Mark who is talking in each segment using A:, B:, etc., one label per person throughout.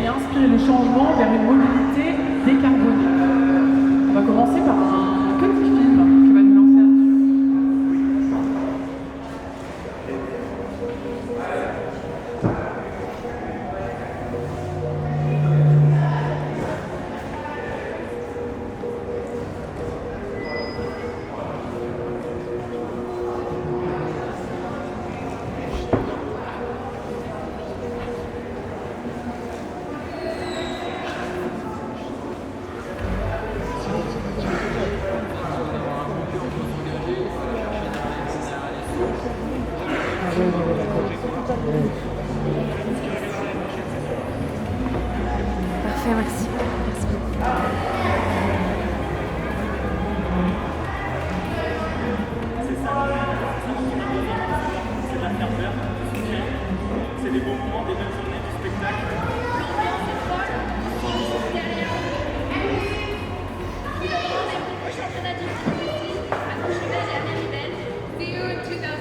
A: et inspirer le changement vers une mobilité décarbonée. On va commencer par un petit film qui va nous lancer là-dessus.
B: Parfait, merci. Merci beaucoup.
C: C'est de la ferveur, du soutien, c'est des bons moments, des belles journées, du spectacle.
D: See you in 2023.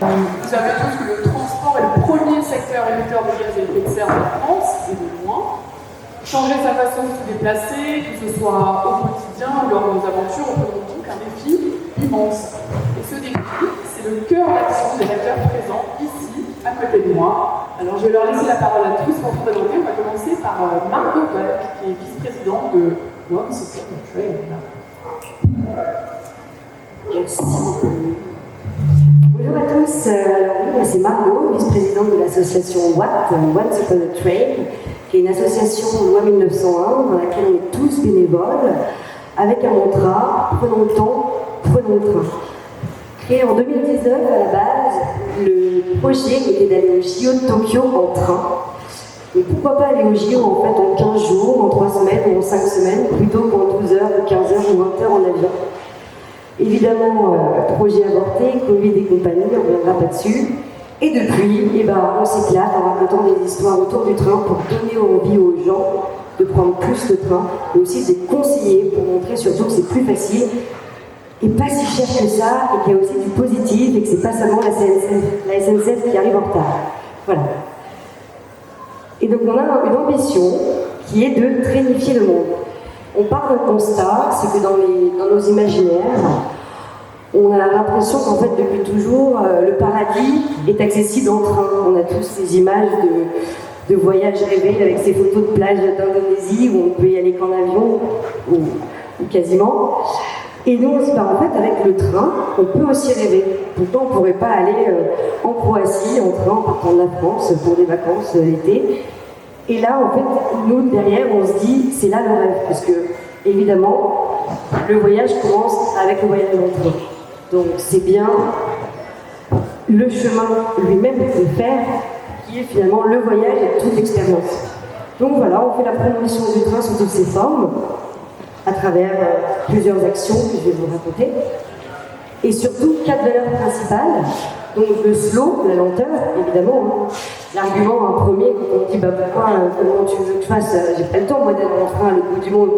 A: Vous savez tous que le transport est le premier secteur émetteur de gaz à effet de serre en France, et de loin. Changer sa façon de se déplacer, que ce soit au quotidien ou lors de nos aventures, représente donc un défi immense. Et ce défi, c'est le cœur d'action des acteurs présents ici, à côté de moi. Alors je vais leur laisser la parole à tous pour vous présenter. On va commencer par Margot Golk, qui est vice-présidente de Once Upon a Train.
E: Merci. Bonjour à tous, alors oui, c'est Margot, vice-présidente de l'association WAT, Once Upon a Train, qui est une association loi 1901 dans laquelle on est tous bénévoles, avec un mantra, prenons le temps, prenons le train. Créé en 2019, à la base, le projet était d'aller au JO de Tokyo en train. Mais pourquoi pas aller au JO en fait en 15 jours, en 3 semaines ou en 5 semaines, plutôt qu'en 12 heures, 15 heures ou 20 heures en avion. Évidemment, projet avorté, Covid et compagnie, on ne reviendra pas dessus. Et depuis, on s'éclate en racontant des histoires autour du train pour donner envie aux gens de prendre plus le train, mais aussi de les conseiller pour montrer surtout que c'est plus facile et pas si cher que ça, et qu'il y a aussi du positif et que c'est pas seulement la SNCF qui arrive en retard. Voilà. Et donc on a une ambition qui est de trainifier le monde. On part d'un constat, c'est que dans nos imaginaires, on a l'impression qu'en fait, depuis toujours, le paradis est accessible en train. On a tous ces images de voyages rêvés avec ces photos de plage d'Indonésie où on peut y aller qu'en avion, ou quasiment. Et nous, on se dit, en fait, avec le train, on peut aussi rêver. Pourtant, on ne pourrait pas aller en Croatie, en train, en partant de la France pour des vacances l'été. Et là, en fait, nous, derrière, on se dit, c'est là le rêve. Parce que, évidemment, le voyage commence avec le voyage en train. Donc, c'est bien le chemin lui-même de faire qui est finalement le voyage et toute l'expérience. Donc voilà, on fait la promotion du train sous toutes ses formes, à travers plusieurs actions que je vais vous raconter. Et surtout, 4 valeurs principales. Donc le slow, la lenteur, évidemment. L'argument un premier, quand on dit pourquoi, comment tu veux que je fasse, j'ai pas le temps moi d'être en train à l'autre bout du monde.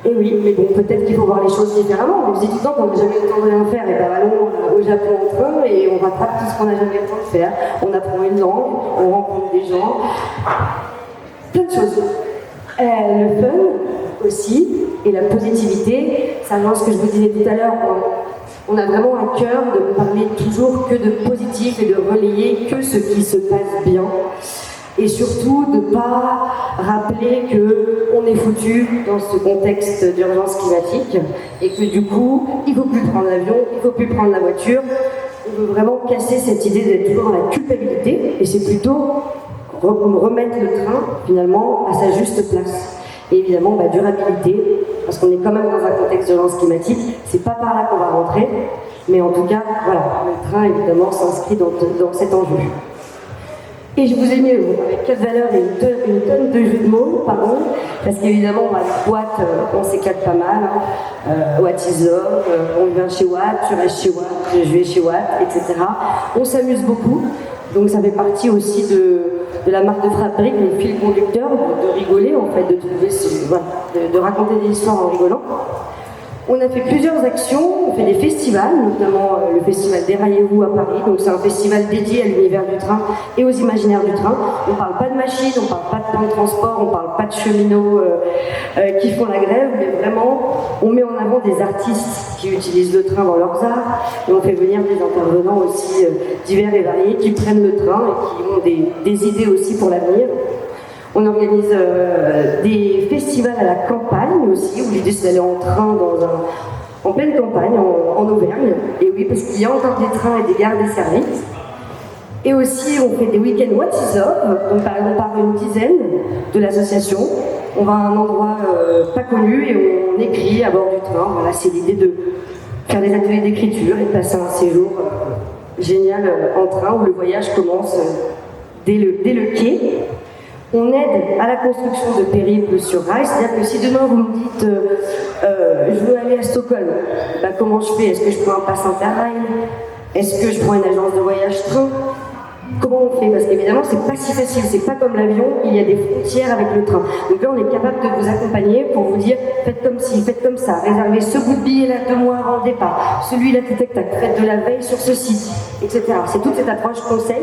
E: Et oui, mais bon, peut-être qu'il faut voir les choses différemment. On se dit tout le temps qu'on n'a jamais le temps de rien faire, et allons au Japon en train et on rattrape tout ce qu'on n'a jamais le temps de faire. On apprend une langue, on rencontre des gens, plein de choses. Le fun aussi, et la positivité, ça rejoint ce que je vous disais tout à l'heure. On a vraiment à cœur de parler toujours que de positif et de relayer que ce qui se passe bien. Et surtout de ne pas rappeler qu'on est foutu dans ce contexte d'urgence climatique et que du coup, il ne faut plus prendre l'avion, il ne faut plus prendre la voiture. On veut vraiment casser cette idée d'être toujours dans la culpabilité et c'est plutôt remettre le train finalement à sa juste place. Et évidemment, durabilité, parce qu'on est quand même dans un contexte d'urgence climatique, c'est pas par là qu'on va rentrer, mais en tout cas, voilà, le train évidemment s'inscrit dans cet enjeu. Et je vous ai mis avec 4 valeurs et une tonne de jeux de mots, pardon, parce qu'évidemment, Watt, on s'éclate pas mal. What is love, on vient chez Watt, tu restes chez Watt, je vais chez Watt, etc. On s'amuse beaucoup, donc ça fait partie aussi de la marque de fabrique, le fil conducteur, de rigoler en fait, de trouver, de raconter des histoires en rigolant. On a fait plusieurs actions, on fait des festivals, notamment le festival Déraillez-vous à Paris, donc c'est un festival dédié à l'univers du train et aux imaginaires du train. On ne parle pas de machines, on ne parle pas de plan de transport, on ne parle pas de cheminots qui font la grève, mais vraiment on met en avant des artistes qui utilisent le train dans leurs arts et on fait venir des intervenants aussi divers et variés qui prennent le train et qui ont des idées aussi pour l'avenir. On organise des festivals à la campagne aussi, où l'idée c'est d'aller en train en pleine campagne, en Auvergne. Et oui, parce qu'il y a encore des trains et des gares desservies. Et aussi, on fait des week-ends What is Love. Donc par exemple, par une dizaine de l'association. On va à un endroit pas connu et on écrit à bord du train. Voilà, c'est l'idée de faire des ateliers d'écriture et de passer un séjour génial en train où le voyage commence dès le quai. On aide à la construction de périples sur rail, c'est-à-dire que si demain vous me dites je veux aller à Stockholm, bah, comment je fais? Est-ce que je prends un pass Interrail? Est-ce que je prends une agence de voyage train? Comment on fait? Parce qu'évidemment c'est pas si facile, c'est pas comme l'avion, il y a des frontières avec le train. Donc là on est capable de vous accompagner pour vous dire faites comme ci, faites comme ça, réservez ce bout de billet là 2 mois avant le départ, celui-là tac, faites de la veille sur ce site, etc. C'est toute cette approche conseil.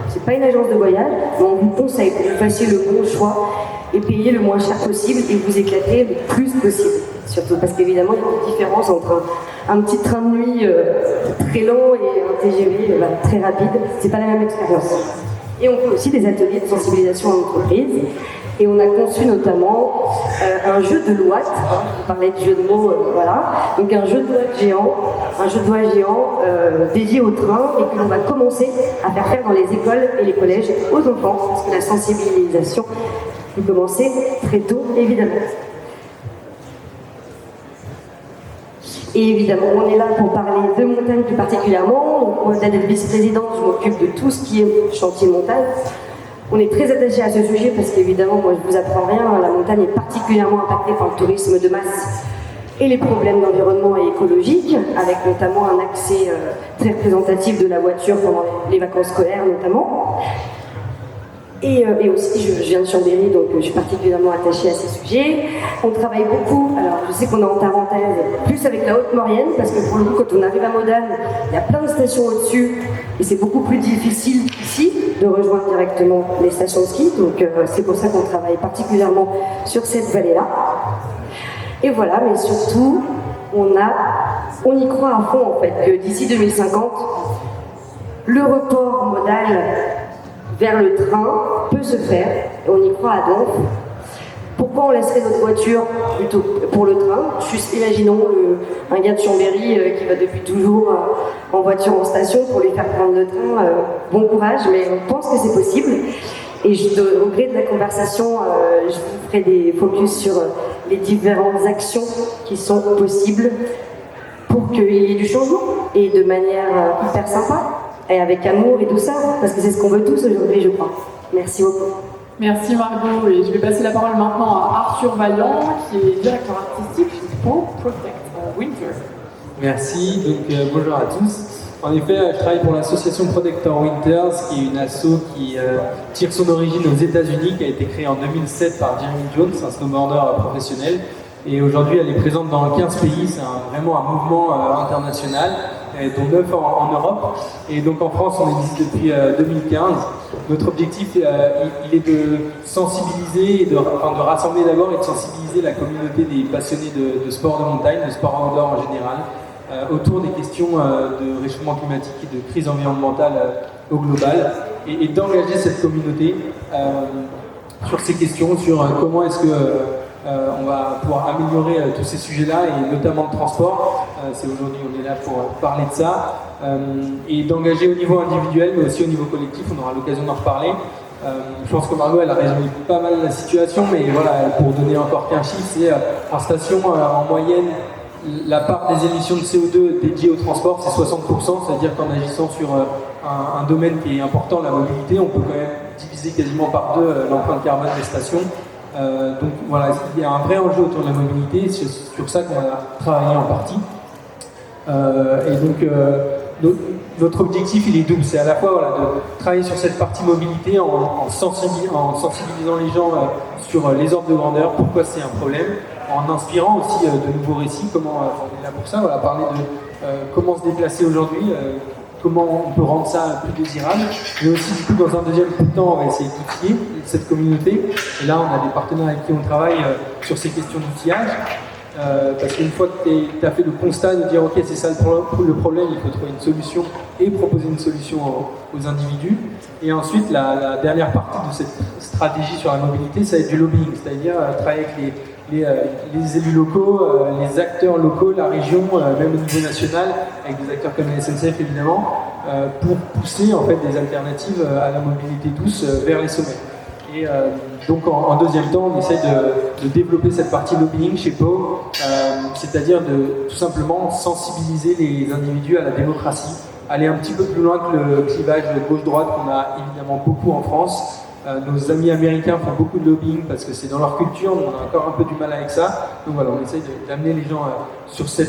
E: C'est pas une agence de voyage, mais on vous conseille pour que vous fassiez le bon choix et payer le moins cher possible et vous éclater le plus possible. Surtout parce qu'évidemment, il y a une différence entre un petit train de nuit très long et un TGV très rapide. C'est pas la même expérience. Et on fait aussi des ateliers de sensibilisation en entreprise. Et on a conçu notamment un jeu de Watt, on parlait de jeu de mots, voilà. Donc un jeu de doigts géant dédié au train et que l'on va commencer à faire dans les écoles et les collèges aux enfants, parce que la sensibilisation peut commencer très tôt, évidemment. Et évidemment, on est là pour parler de montagne plus particulièrement. Donc, moi, d'être vice-présidente, je m'occupe de tout ce qui est chantier montagne. On est très attaché à ce sujet parce qu'évidemment, moi je vous apprends rien, la montagne est particulièrement impactée par le tourisme de masse et les problèmes d'environnement et écologique, avec notamment un accès très représentatif de la voiture pendant les vacances scolaires notamment. Et aussi, je viens de Chambéry, donc je suis particulièrement attachée à ces sujets. On travaille beaucoup, alors je sais qu'on est en parenthèse, plus avec la Haute-Maurienne, parce que pour le coup, quand on arrive à Modane, il y a plein de stations au-dessus, et c'est beaucoup plus difficile ici de rejoindre directement les stations de ski, donc c'est pour ça qu'on travaille particulièrement sur cette vallée-là. Et voilà, mais surtout, on y croit à fond en fait, que d'ici 2050, le report modal vers le train peut se faire, et on y croit à donf. Pourquoi on laisserait notre voiture plutôt pour le train? Juste imaginons un gars de Chambéry qui va depuis toujours en voiture en station pour lui faire prendre le train. Bon courage, mais on pense que c'est possible. Et au gré de la conversation, je vous ferai des focus sur les différentes actions qui sont possibles pour qu'il y ait du changement et de manière hyper sympa. Et avec amour et douceur, parce que c'est ce qu'on veut tous aujourd'hui, je crois. Merci beaucoup.
A: Merci Margot, et je vais passer la parole maintenant à Arthur Vaillant, qui est directeur artistique chez Protect Winter.
F: Merci, donc bonjour à tous. En effet, je travaille pour l'association Protector Winters, qui est une asso qui tire son origine aux États-Unis, qui a été créée en 2007 par Jeremy Jones, un snowboarder professionnel. Et aujourd'hui, elle est présente dans 15 pays, c'est vraiment un mouvement international, dont 9 en Europe. Et donc en France, on existe depuis 2015. Notre objectif, il est de sensibiliser, de rassembler d'abord et de sensibiliser la communauté des passionnés de sport de montagne, de sport outdoor en général, autour des questions de réchauffement climatique et de crise environnementale au global, et d'engager cette communauté sur ces questions, sur comment est-ce que on va pouvoir améliorer tous ces sujets-là, et notamment le transport. C'est aujourd'hui, on est là pour parler de ça, et d'engager au niveau individuel, mais aussi au niveau collectif. On aura l'occasion d'en reparler. Je pense que Margot, elle a résumé pas mal la situation, mais voilà, pour donner encore qu'un chiffre, c'est en station, en moyenne, la part des émissions de CO2 dédiées au transport, c'est 60%, c'est-à-dire qu'en agissant sur un domaine qui est important, la mobilité. On peut quand même diviser quasiment par deux l'empreinte carbone des stations. Donc voilà, il y a un vrai enjeu autour de la mobilité, c'est sur ça qu'on a travaillé en partie. Et donc notre objectif il est double, c'est à la fois voilà, de travailler sur cette partie mobilité en sensibilisant les gens sur les ordres de grandeur, pourquoi c'est un problème, en inspirant aussi de nouveaux récits, comment on est là pour ça, voilà, parler de comment se déplacer aujourd'hui, comment on peut rendre ça plus désirable, mais aussi du coup dans un deuxième temps on va essayer d'outiller cette communauté, et là on a des partenaires avec qui on travaille sur ces questions d'outillage, parce qu'une fois que tu as fait le constat de dire ok c'est ça le problème, il faut trouver une solution et proposer une solution aux individus, et ensuite la dernière partie de cette stratégie sur la mobilité ça va être du lobbying, c'est-à-dire travailler avec les élus locaux, les acteurs locaux, la région, même au niveau national, avec des acteurs comme la SNCF évidemment, pour pousser en fait des alternatives à la mobilité douce vers les sommets. Et donc en deuxième temps, on essaie de développer cette partie lobbying chez Pau, c'est-à-dire de tout simplement sensibiliser les individus à la démocratie, aller un petit peu plus loin que le clivage gauche-droite qu'on a évidemment beaucoup en France. Nos amis américains font beaucoup de lobbying parce que c'est dans leur culture, on a encore un peu du mal avec ça. Donc voilà, on essaye d'amener les gens sur ce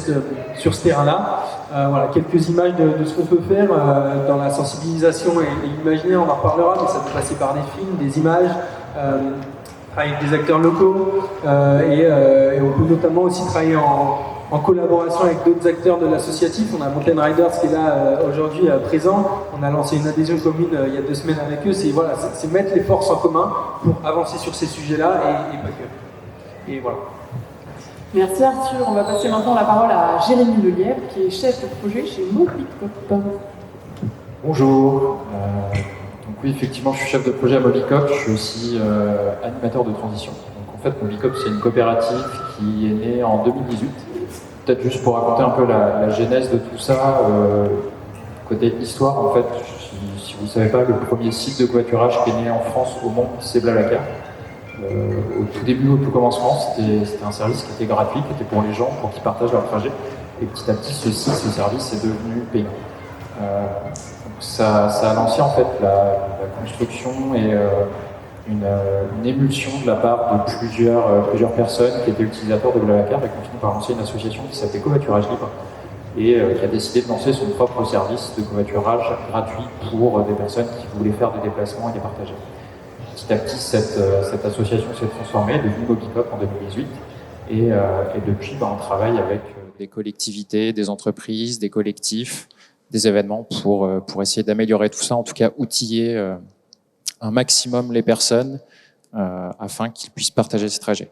F: terrain-là. Voilà, quelques images de ce qu'on peut faire dans la sensibilisation et l'imaginaire, on en reparlera, mais ça peut passer par des films, des images, avec des acteurs locaux, et on peut notamment aussi travailler en collaboration avec d'autres acteurs de l'associatif. On a Mountain Riders qui est là aujourd'hui présent. On a lancé une adhésion commune il y a 2 semaines avec eux. C'est mettre les forces en commun pour avancer sur ces sujets-là et pas que. Et voilà.
A: Merci Arthur. On va passer maintenant la parole à Jérémy Lelièvre, qui est chef de projet chez Mobicop.
G: Bonjour. Donc oui, effectivement, je suis chef de projet à Mobicop. Je suis aussi animateur de transition. Donc en fait, Mobicop, c'est une coopérative qui est née en 2018. Peut-être juste pour raconter un peu la genèse de tout ça, côté histoire, en fait, si vous ne savez pas, le premier site de covoiturage qui est né en France au monde, c'est Blablacar. Au tout début, au tout commencement, c'était un service qui était gratuit, qui était pour les gens, pour qu'ils partagent leur trajet. Et petit à petit, ce service est devenu payant. Donc ça a lancé en fait la construction et une émulsion de la part de plusieurs personnes qui étaient utilisateurs de Blablacar et qui ont fini par lancer une association qui s'appelait Covoiturage Libre et qui a décidé de lancer son propre service de covoiturage gratuit pour des personnes qui voulaient faire des déplacements et les partager. Petit à petit, cette association s'est transformée, est devenue Mobicop en 2018 et depuis, on travaille avec des collectivités, des entreprises, des collectifs, des événements pour essayer d'améliorer tout ça, en tout cas outiller un maximum les personnes afin qu'ils puissent partager ces trajets.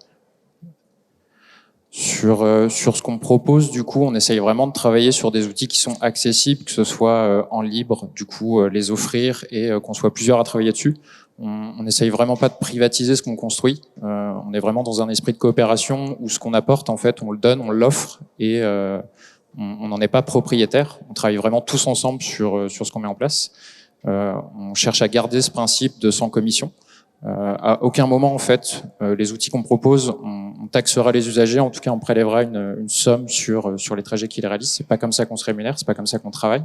G: Sur ce qu'on propose, du coup, on essaye vraiment de travailler sur des outils qui sont accessibles, que ce soit en libre, du coup, les offrir et qu'on soit plusieurs à travailler dessus. On essaye vraiment pas de privatiser ce qu'on construit. On est vraiment dans un esprit de coopération où ce qu'on apporte, en fait, on le donne, on l'offre et on n'en est pas propriétaire. On travaille vraiment tous ensemble sur ce qu'on met en place. On cherche à garder ce principe de sans commission. À aucun moment, en fait, les outils qu'on propose, on taxera les usagers, en tout cas on prélèvera une somme sur les trajets qu'ils réalisent. C'est pas comme ça qu'on se rémunère, c'est pas comme ça qu'on travaille.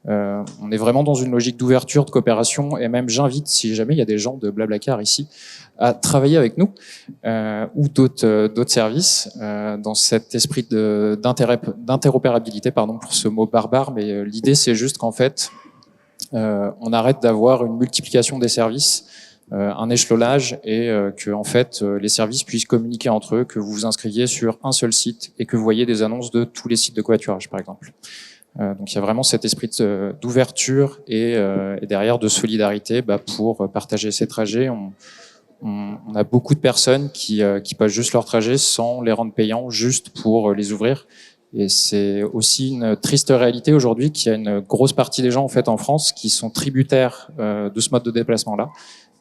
G: On est vraiment dans une logique d'ouverture, de coopération, et même j'invite, si jamais il y a des gens de Blablacar ici, à travailler avec nous ou d'autres services dans cet esprit d'interopérabilité, pardon pour ce mot barbare, mais l'idée c'est juste qu'en fait on arrête d'avoir une multiplication des services, un échelonnage et que en fait les services puissent communiquer entre eux, que vous vous inscriviez sur un seul site et que vous voyez des annonces de tous les sites de covoiturage par exemple. Donc il y a vraiment cet esprit d'ouverture et derrière de solidarité pour partager ces trajets. On a beaucoup de personnes qui passent juste leur trajet sans les rendre payants, juste pour les ouvrir. Et c'est aussi une triste réalité aujourd'hui qu'il y a une grosse partie des gens en fait en France qui sont tributaires de ce mode de déplacement-là,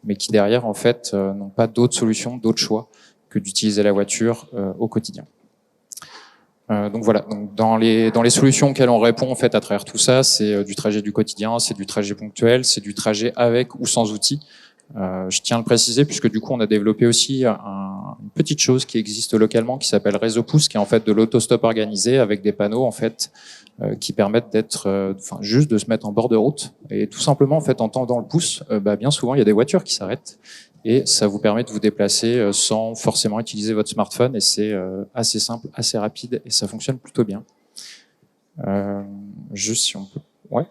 G: mais qui derrière en fait n'ont pas d'autres solutions, d'autres choix que d'utiliser la voiture au quotidien. Donc voilà. Donc dans les solutions auxquelles on répond en fait à travers tout ça, c'est du trajet du quotidien, c'est du trajet ponctuel, c'est du trajet avec ou sans outils. Je tiens à le préciser puisque du coup on a développé aussi une petite chose qui existe localement qui s'appelle Réseau Pouce, qui est en fait de l'autostop organisé avec des panneaux en fait qui permettent d'être, juste de se mettre en bord de route et tout simplement en fait en tendant le pouce, bien souvent il y a des voitures qui s'arrêtent et ça vous permet de vous déplacer sans forcément utiliser votre smartphone et c'est assez simple, assez rapide et ça fonctionne plutôt bien. Juste si on peut, ouais.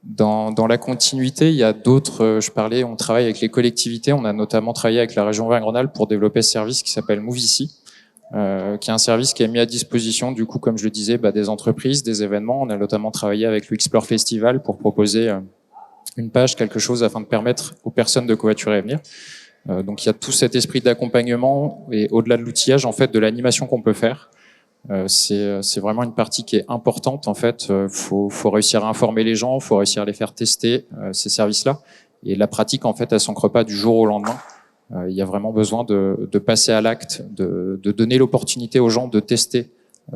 G: Dans la continuité, il y a d'autres, on travaille avec les collectivités, on a notamment travaillé avec la région Auvergne-Rhône-Alpes pour développer ce service qui s'appelle Move Ici, qui est un service qui est mis à disposition, du coup, comme je le disais, des entreprises, des événements. On a notamment travaillé avec le Explore Festival pour proposer une page, quelque chose afin de permettre aux personnes de covoiturer à venir. Donc il y a tout cet esprit d'accompagnement et au-delà de l'outillage, en fait, de l'animation qu'on peut faire. C'est vraiment une partie qui est importante en fait. Faut réussir à informer les gens, faut réussir à les faire tester ces services-là. Et la pratique en fait, elle s'ancre pas du jour au lendemain. Il y a vraiment besoin de passer à l'acte, de donner l'opportunité aux gens de tester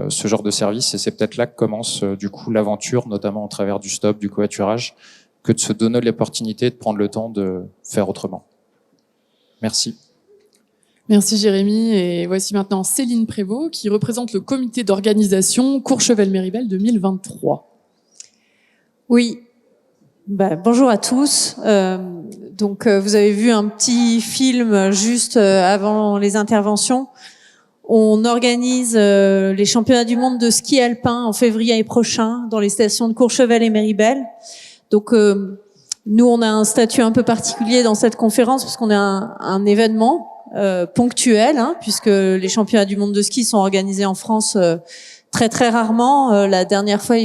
G: ce genre de service. Et c'est peut-être là que commence du coup l'aventure, notamment au travers du stop, du covoiturage, que de se donner l'opportunité de prendre le temps de faire autrement. Merci.
A: Merci Jérémy, et voici maintenant Céline Prévost qui représente le comité d'organisation Courchevel-Méribel 2023.
H: Oui, bonjour à tous. Vous avez vu un petit film juste avant les interventions. On organise les championnats du monde de ski alpin en février prochain dans les stations de Courchevel et Méribel. Donc nous, on a un statut un peu particulier dans cette conférence parce qu'on est un événement ponctuel, puisque les championnats du monde de ski sont organisés en France très très rarement. La dernière fois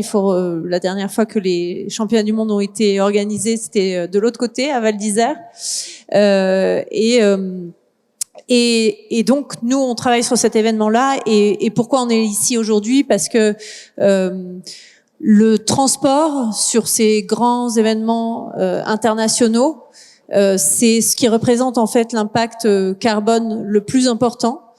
H: que les championnats du monde ont été organisés, c'était de l'autre côté, à Val d'Isère. Et donc nous, on travaille sur cet événement-là. Et pourquoi on est ici aujourd'hui? Parce que le transport sur ces grands événements internationaux, c'est ce qui représente en fait l'impact carbone le plus important.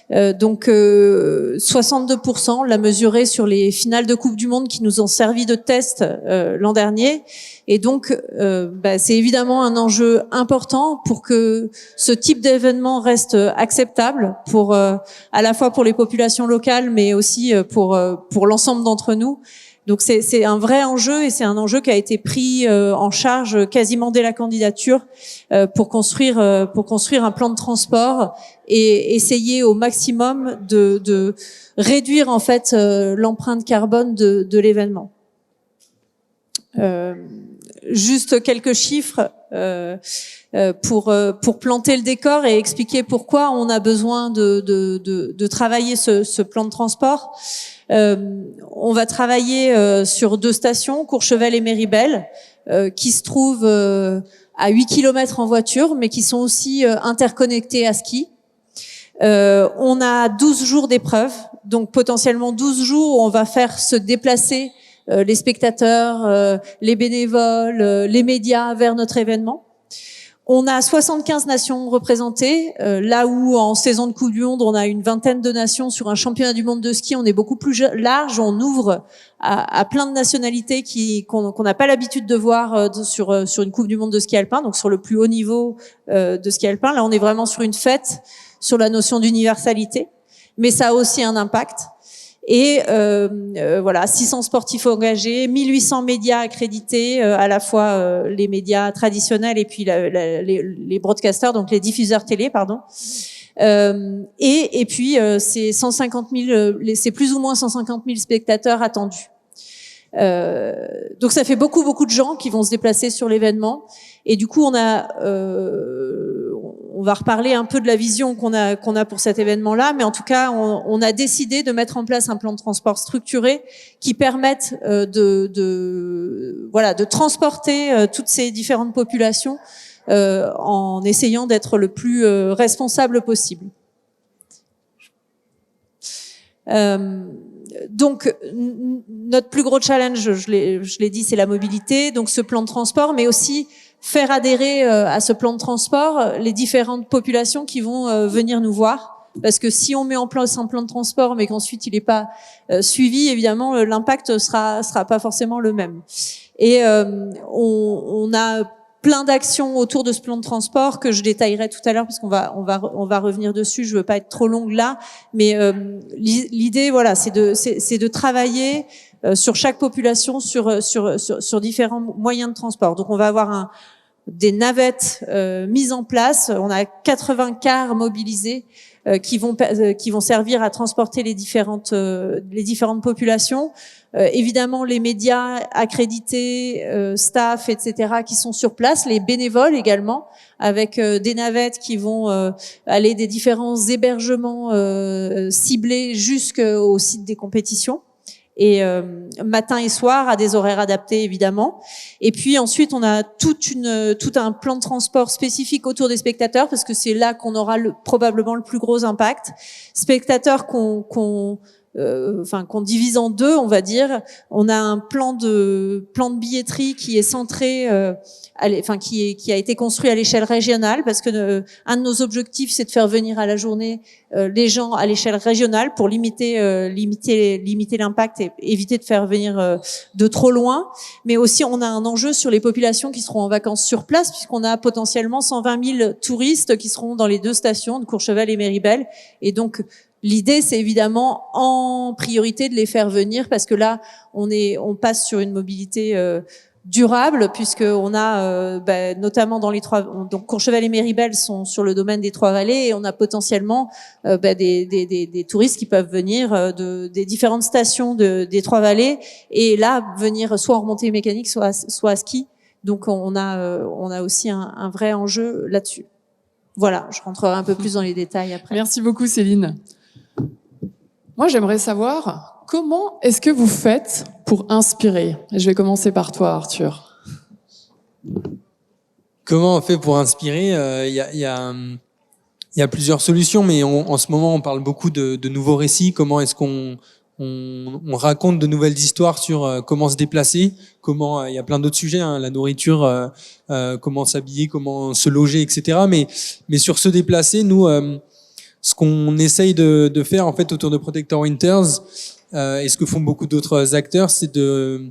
H: 62%, l'a mesuré sur les finales de Coupe du Monde qui nous ont servi de test l'an dernier. Et donc, c'est évidemment un enjeu important pour que ce type d'événement reste acceptable pour à la fois pour les populations locales, mais aussi pour l'ensemble d'entre nous. Donc c'est un vrai enjeu et c'est un enjeu qui a été pris en charge quasiment dès la candidature pour construire un plan de transport et essayer au maximum de réduire en fait l'empreinte carbone de l'événement. Juste quelques chiffres pour planter le décor et expliquer pourquoi on a besoin de travailler ce plan de transport. On va travailler sur 2 stations, Courchevel et Méribel, qui se trouvent à 8 km en voiture, mais qui sont aussi interconnectées à ski. On a 12 jours d'épreuve, donc potentiellement 12 jours où on va faire se déplacer les spectateurs, les bénévoles, les médias vers notre événement. On a 75 nations représentées, là où en saison de Coupe du Monde, on a une vingtaine de nations. Sur un championnat du monde de ski, on est beaucoup plus large, on ouvre à plein de nationalités qu'on n'a pas l'habitude de voir sur une Coupe du Monde de ski alpin, donc sur le plus haut niveau de ski alpin. Là, on est vraiment sur une fête, sur la notion d'universalité, mais ça a aussi un impact. Et 600 sportifs engagés, 1800 médias accrédités, à la fois les médias traditionnels et puis les broadcasters, donc les diffuseurs télé, pardon. Et puis c'est 150 000, c'est plus ou moins 150 000 spectateurs attendus. Donc ça fait beaucoup de gens qui vont se déplacer sur l'événement. Et du coup, on va reparler un peu de la vision qu'on a pour cet événement-là, mais en tout cas, on a décidé de mettre en place un plan de transport structuré qui permette de transporter toutes ces différentes populations en essayant d'être le plus responsable possible. Donc, notre plus gros challenge, je l'ai dit, c'est la mobilité, donc ce plan de transport, mais aussi faire adhérer à ce plan de transport les différentes populations qui vont venir nous voir. Parce que si on met en place un plan de transport, mais qu'ensuite il n'est pas suivi, évidemment, l'impact sera pas forcément le même. Et on a plein d'actions autour de ce plan de transport que je détaillerai tout à l'heure parce qu'on va revenir dessus. Je veux pas être trop longue là, mais l'idée, voilà, c'est de travailler sur chaque population sur différents moyens de transport. Donc on va avoir des navettes mises en place. On a 80 cars mobilisés qui vont servir à transporter les différentes populations. Évidemment, les médias accrédités, staff, etc., qui sont sur place, les bénévoles également, avec des navettes qui vont aller des différents hébergements ciblés jusqu'au site des compétitions. Et matin et soir à des horaires adaptés évidemment. Et puis ensuite on a tout un plan de transport spécifique autour des spectateurs parce que c'est là qu'on aura probablement le plus gros impact. Spectateurs qu'on divise en deux, on va dire. On a un plan de billetterie qui est centré, qui a été construit à l'échelle régionale, parce que un de nos objectifs, c'est de faire venir à la journée les gens à l'échelle régionale pour limiter l'impact et éviter de faire venir de trop loin. Mais aussi, on a un enjeu sur les populations qui seront en vacances sur place, puisqu'on a potentiellement 120 000 touristes qui seront dans les deux stations de Courchevel et Méribel, et donc l'idée, c'est évidemment en priorité de les faire venir parce que là, on passe sur une mobilité durable puisque on a notamment dans les donc Courchevel et Méribel sont sur le domaine des Trois-Vallées et on a potentiellement des touristes qui peuvent venir des différentes stations des Trois-Vallées et là venir soit en remontée mécanique, soit à ski. Donc on a aussi un vrai enjeu là-dessus. Voilà, je rentrerai un peu plus dans les détails après.
I: Merci beaucoup Céline. Moi, j'aimerais savoir comment est-ce que vous faites pour inspirer. Et je vais commencer par toi, Arthur.
J: Comment on fait pour inspirer ? Il y a plusieurs solutions, mais en ce moment, on parle beaucoup de nouveaux récits. Comment est-ce qu'on raconte de nouvelles histoires sur comment se déplacer ? Comment il y a plein d'autres sujets, hein, la nourriture, comment s'habiller, comment se loger, etc. Mais sur se déplacer, nous. Ce qu'on essaye de faire en fait autour de Protector Winters et ce que font beaucoup d'autres acteurs, c'est de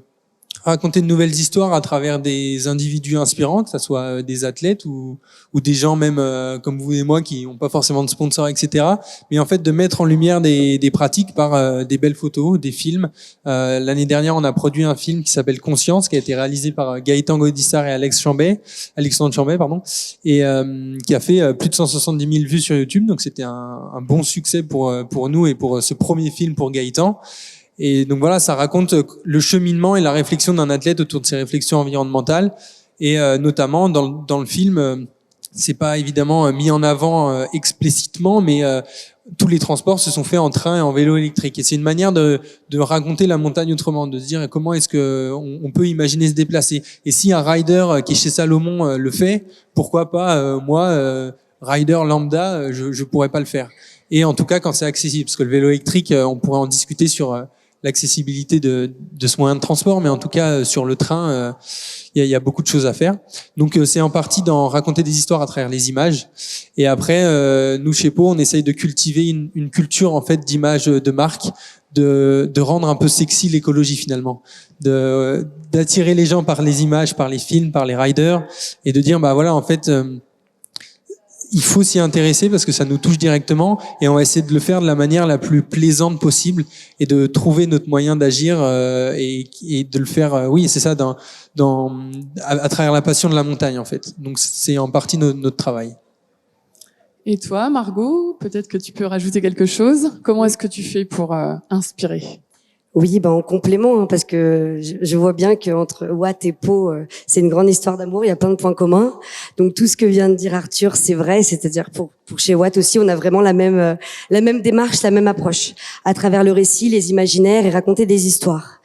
J: raconter de nouvelles histoires à travers des individus inspirants, que ce soit des athlètes ou des gens même comme vous et moi qui n'ont pas forcément de sponsors, etc. Mais en fait de mettre en lumière des pratiques par des belles photos, des films. L'année dernière, on a produit un film qui s'appelle Conscience, qui a été réalisé par Gaëtan Gaudissart et Alexandre Chambet, et qui a fait plus de 170 000 vues sur YouTube. Donc c'était un bon succès pour nous et pour ce premier film pour Gaëtan. Et donc voilà, ça raconte le cheminement et la réflexion d'un athlète autour de ses réflexions environnementales. Et notamment dans le film, c'est pas évidemment mis en avant explicitement, mais tous les transports se sont faits en train et en vélo électrique. Et c'est une manière de raconter la montagne autrement, de se dire comment est-ce que on peut imaginer se déplacer. Et si un rider qui est chez Salomon le fait, pourquoi pas moi, rider lambda, je pourrais pas le faire. Et en tout cas quand c'est accessible, parce que le vélo électrique, on pourrait en discuter sur l'accessibilité de ce moyen de transport, mais en tout cas sur le train, il y a beaucoup de choses à faire. Donc c'est en partie d'en raconter des histoires à travers les images. Et après, nous chez Pau, on essaye de cultiver une culture en fait d'images de marque, de rendre un peu sexy l'écologie finalement, d'attirer les gens par les images, par les films, par les riders, et de dire bah voilà en fait. Il faut s'y intéresser parce que ça nous touche directement et on va essayer de le faire de la manière la plus plaisante possible et de trouver notre moyen d'agir et de le faire, oui c'est ça, à travers la passion de la montagne en fait. Donc c'est en partie notre travail.
I: Et toi Margot, peut-être que tu peux rajouter quelque chose. Comment est-ce que tu fais pour inspirer ?
E: Oui, en complément, hein, parce que je vois bien qu'entre Watt et Pau, c'est une grande histoire d'amour, il y a plein de points communs. Donc tout ce que vient de dire Arthur, c'est vrai, c'est-à-dire pour chez Watt aussi, on a vraiment la même démarche, la même approche, à travers le récit, les imaginaires et raconter des histoires.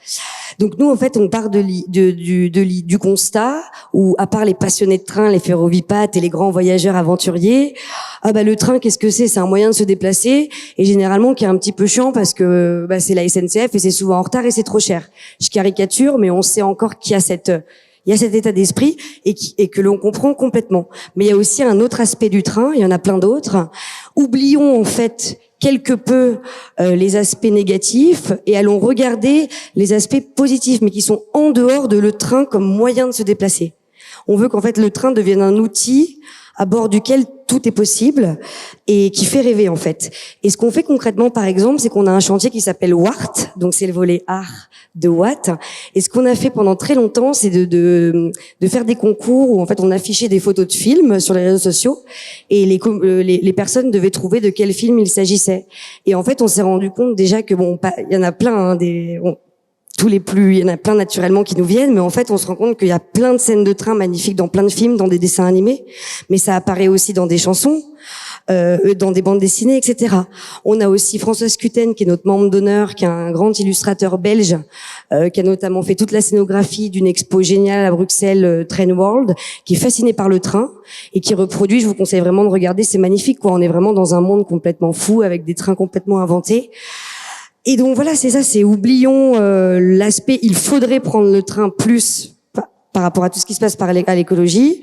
E: Donc nous, en fait, on part du constat où, à part les passionnés de train, les ferrovipates et les grands voyageurs aventuriers, le train, qu'est-ce que c'est ? C'est un moyen de se déplacer et généralement qui est un petit peu chiant parce que c'est la SNCF et c'est souvent en retard et c'est trop cher. Je caricature, mais on sait encore qu'il y a cet état d'esprit et que l'on comprend complètement. Mais il y a aussi un autre aspect du train, il y en a plein d'autres. Oublions en fait quelque peu les aspects négatifs et allons regarder les aspects positifs, mais qui sont en dehors de le train comme moyen de se déplacer. On veut qu'en fait le train devienne un outil à bord duquel tout est possible et qui fait rêver en fait. Et ce qu'on fait concrètement par exemple, c'est qu'on a un chantier qui s'appelle WART, donc c'est le volet art de Watt. Et ce qu'on a fait pendant très longtemps, c'est de faire des concours où en fait on affichait des photos de films sur les réseaux sociaux et les personnes devaient trouver de quel film il s'agissait. Et en fait on s'est rendu compte déjà que il y en a plein, il y en a plein naturellement qui nous viennent, mais en fait, on se rend compte qu'il y a plein de scènes de train magnifiques dans plein de films, dans des dessins animés, mais ça apparaît aussi dans des chansons, dans des bandes dessinées, etc. On a aussi Françoise Cuten, qui est notre membre d'honneur, qui est un grand illustrateur belge, qui a notamment fait toute la scénographie d'une expo géniale à Bruxelles, Train World, qui est fasciné par le train et qui reproduit. Je vous conseille vraiment de regarder, c'est magnifique, quoi. On est vraiment dans un monde complètement fou avec des trains complètement inventés. Et donc voilà, c'est ça, c'est oublions l'aspect il faudrait prendre le train plus par rapport à tout ce qui se passe à l'écologie.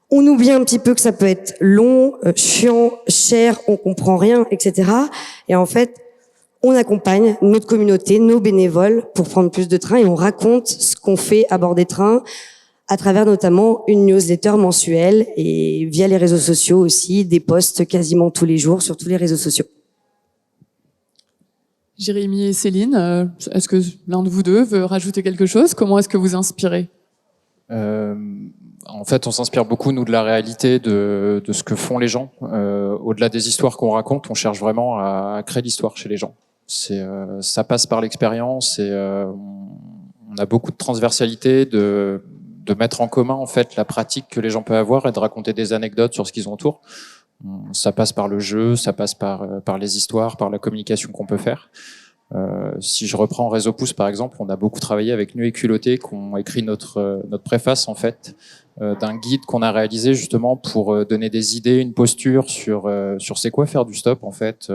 E: On oublie un petit peu que ça peut être long, chiant, cher, on comprend rien, etc. Et en fait, on accompagne notre communauté, nos bénévoles pour prendre plus de trains et on raconte ce qu'on fait à bord des trains à travers notamment une newsletter mensuelle et via les réseaux sociaux aussi, des posts quasiment tous les jours sur tous les réseaux sociaux.
I: Jérémy et Céline, est-ce que l'un de vous deux veut rajouter quelque chose? Comment est-ce que vous inspirez?
G: En fait, on s'inspire beaucoup, nous, de la réalité de ce que font les gens. Au-delà des histoires qu'on raconte, on cherche vraiment à créer l'histoire chez les gens. Ça passe par l'expérience et on a beaucoup de transversalité, de mettre en commun en fait la pratique que les gens peuvent avoir et de raconter des anecdotes sur ce qu'ils ont autour. Ça passe par le jeu, ça passe par les histoires, par la communication qu'on peut faire. Si je reprends Réseau Pouce par exemple, on a beaucoup travaillé avec Nu et Culotté, qui ont écrit notre préface en fait d'un guide qu'on a réalisé justement pour donner des idées, une posture sur c'est quoi faire du stop en fait.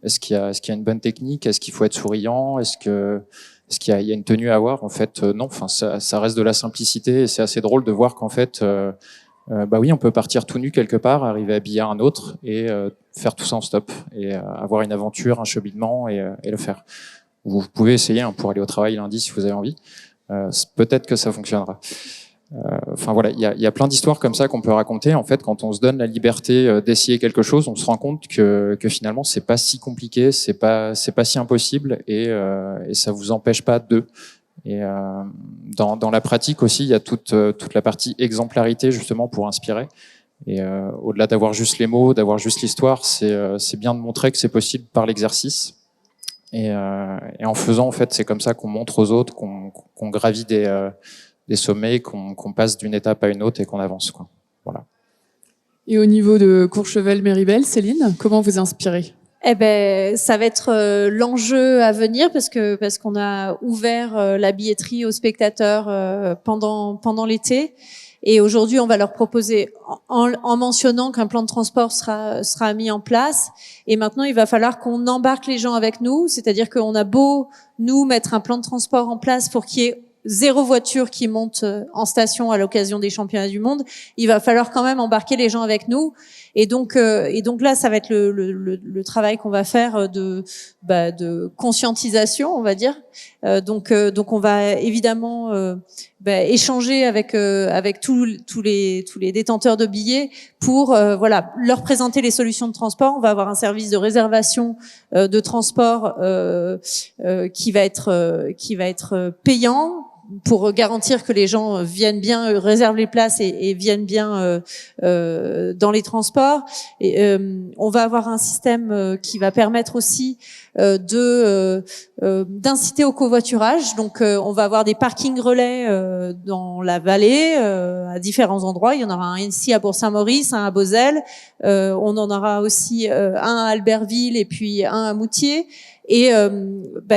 G: Est-ce qu'il y a une bonne technique? Est-ce qu'il faut être souriant? Est-ce qu'il y a une tenue à avoir? En fait, non. Enfin, ça reste de la simplicité et c'est assez drôle de voir qu'en fait bah oui, on peut partir tout nu quelque part, arriver habillé à un autre et faire tout ça en stop et avoir une aventure, un cheminement et le faire. Vous pouvez essayer pour aller au travail lundi si vous avez envie. Peut-être que ça fonctionnera. Enfin voilà, il y a plein d'histoires comme ça qu'on peut raconter. En fait, quand on se donne la liberté d'essayer quelque chose, on se rend compte que finalement c'est pas si compliqué, c'est pas si impossible et ça vous empêche pas de. Et dans la pratique aussi, il y a toute la partie exemplarité justement pour inspirer. Et au-delà d'avoir juste les mots, d'avoir juste l'histoire, c'est bien de montrer que c'est possible par l'exercice. Et en faisant, en fait, c'est comme ça qu'on montre aux autres, qu'on gravit des sommets, qu'on passe d'une étape à une autre et qu'on avance, quoi. Voilà.
I: Et au niveau de Courchevel-Méribel, Céline, comment vous inspirez?
H: Eh ben, ça va être l'enjeu à venir parce qu'on a ouvert la billetterie aux spectateurs pendant l'été. Et aujourd'hui, on va leur proposer, en mentionnant qu'un plan de transport sera mis en place. Et maintenant, il va falloir qu'on embarque les gens avec nous. C'est-à-dire qu'on a beau, nous, mettre un plan de transport en place pour qu'il y ait 0 voiture qui monte en station à l'occasion des championnats du monde, il va falloir quand même embarquer les gens avec nous. Et donc là, ça va être le travail qu'on va faire de conscientisation, on va dire. Donc on va évidemment échanger avec tous les détenteurs de billets pour leur présenter les solutions de transport. On va avoir un service de réservation de transport qui va être payant, pour garantir que les gens viennent bien, réservent les places et viennent bien dans les transports. Et, on va avoir un système qui va permettre aussi d'inciter au covoiturage. Donc, on va avoir des parkings relais dans la vallée à différents endroits. Il y en aura un ici à Bourg-Saint-Maurice, un à Beauzelle. On en aura aussi un à Albertville et puis un à Moutier. Et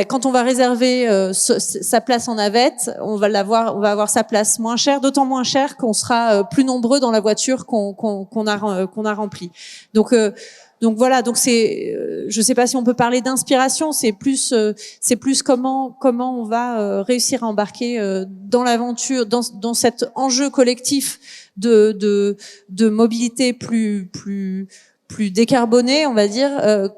H: quand on va réserver sa place en navette, on va avoir sa place moins chère, d'autant moins chère qu'on sera plus nombreux dans la voiture qu'on a remplie. Donc voilà, donc je sais pas si on peut parler d'inspiration, c'est plus comment on va réussir à embarquer dans l'aventure, dans cet enjeu collectif de mobilité plus plus décarboné, on va dire,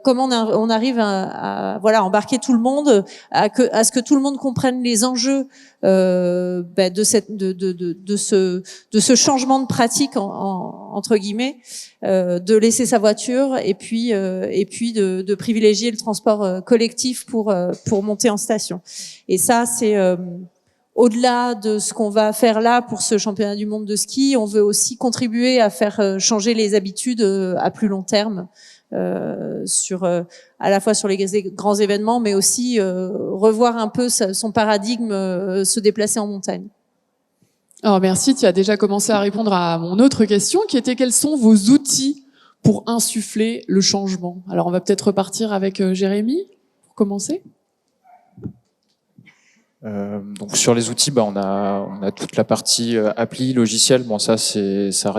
H: comment on arrive à voilà, embarquer tout le monde, à ce que tout le monde comprenne les enjeux de ce changement de pratique entre guillemets, de laisser sa voiture et puis de privilégier le transport collectif pour monter en station. Et ça, c'est au-delà de ce qu'on va faire là pour ce championnat du monde de ski, on veut aussi contribuer à faire changer les habitudes à plus long terme, à la fois sur les grands événements, mais aussi revoir un peu son paradigme, se déplacer en montagne.
I: Alors merci, tu as déjà commencé à répondre à mon autre question qui était quels sont vos outils pour insuffler le changement? Alors on va peut-être repartir avec Jérémy pour commencer.
G: Donc sur les outils, on a toute la partie appli, logiciel. Bon, ça reste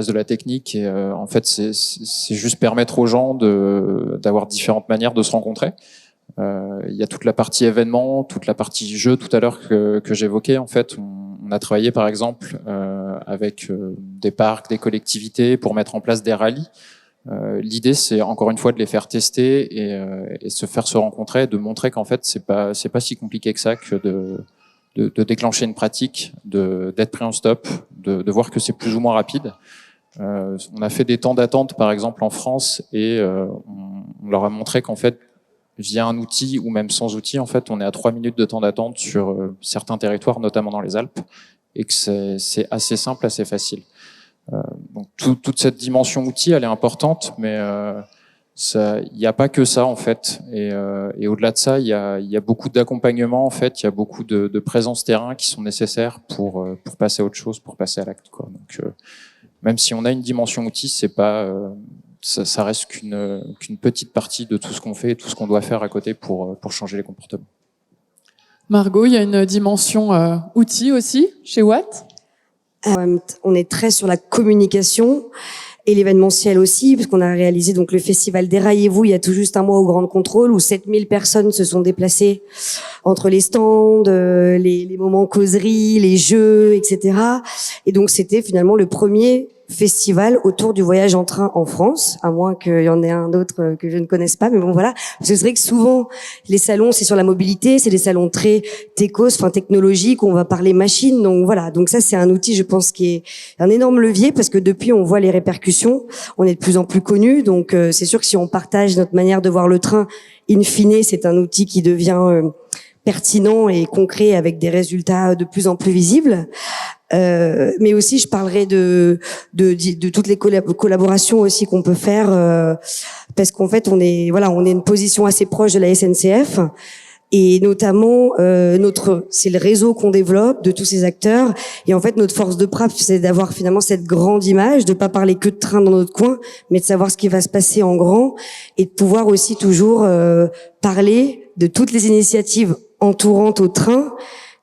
G: de la technique et en fait c'est juste permettre aux gens d'avoir différentes manières de se rencontrer. Il y a toute la partie événement, toute la partie jeu tout à l'heure que j'évoquais. En fait, on a travaillé par exemple avec des parcs, des collectivités pour mettre en place des rallyes. L'idée, c'est encore une fois de les faire tester et se faire se rencontrer, de montrer qu'en fait c'est pas si compliqué que ça que de déclencher une pratique, d'être pris en stop, de voir que c'est plus ou moins rapide. On a fait des temps d'attente par exemple en France et on leur a montré qu'en fait via un outil ou même sans outil, en fait, on est à 3 minutes de temps d'attente sur certains territoires, notamment dans les Alpes, et que c'est assez simple, assez facile. Donc toute cette dimension outil, elle est importante, mais il n'y a pas que ça en fait. Et au-delà de ça, il y a beaucoup d'accompagnement en fait, il y a beaucoup de présence terrain qui sont nécessaires pour passer à autre chose, pour passer à l'acte, quoi. Donc même si on a une dimension outil, c'est pas ça reste qu'une petite partie de tout ce qu'on fait et tout ce qu'on doit faire à côté pour changer les comportements.
I: Margot, il y a une dimension outil aussi chez Watt.
E: On est très sur la communication et l'événementiel aussi, parce qu'on a réalisé donc le festival Déraillez-vous il y a tout juste un mois au Grand Contrôle où 7000 personnes se sont déplacées entre les stands, les moments causeries, les jeux, etc. Et donc c'était finalement le premier festival autour du voyage en train en France, à moins qu'il y en ait un autre que je ne connaisse pas, mais bon voilà. Parce que c'est vrai que souvent les salons c'est sur la mobilité, c'est des salons très techos, enfin technologiques, où on va parler machine, donc voilà. Donc ça c'est un outil, je pense, qui est un énorme levier parce que depuis on voit les répercussions, on est de plus en plus connus, donc c'est sûr que si on partage notre manière de voir le train, in fine c'est un outil qui devient pertinent et concret avec des résultats de plus en plus visibles. Mais aussi je parlerai de toutes les collaborations aussi qu'on peut faire parce qu'en fait on est une position assez proche de la SNCF et notamment c'est le réseau qu'on développe de tous ces acteurs et en fait notre force de frappe c'est d'avoir finalement cette grande image, de pas parler que de train dans notre coin mais de savoir ce qui va se passer en grand et de pouvoir aussi toujours parler de toutes les initiatives entourantes au train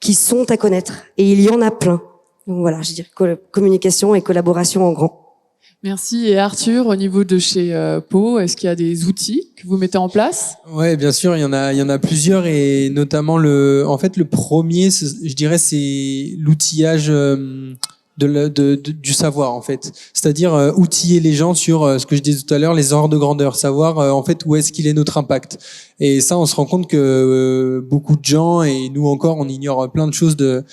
E: qui sont à connaître et il y en a plein. Donc voilà, je dirais communication et collaboration en grand.
I: Merci. Et Arthur, au niveau de chez Pau, est-ce qu'il y a des outils que vous mettez en place?
J: Ouais, bien sûr, il y en a plusieurs et notamment le premier, je dirais, c'est l'outillage du savoir en fait, c'est-à-dire outiller les gens sur ce que je disais tout à l'heure, les ordres de grandeur, savoir en fait où est-ce qu'il est notre impact. Et ça, on se rend compte que beaucoup de gens et nous encore, on ignore plein de choses de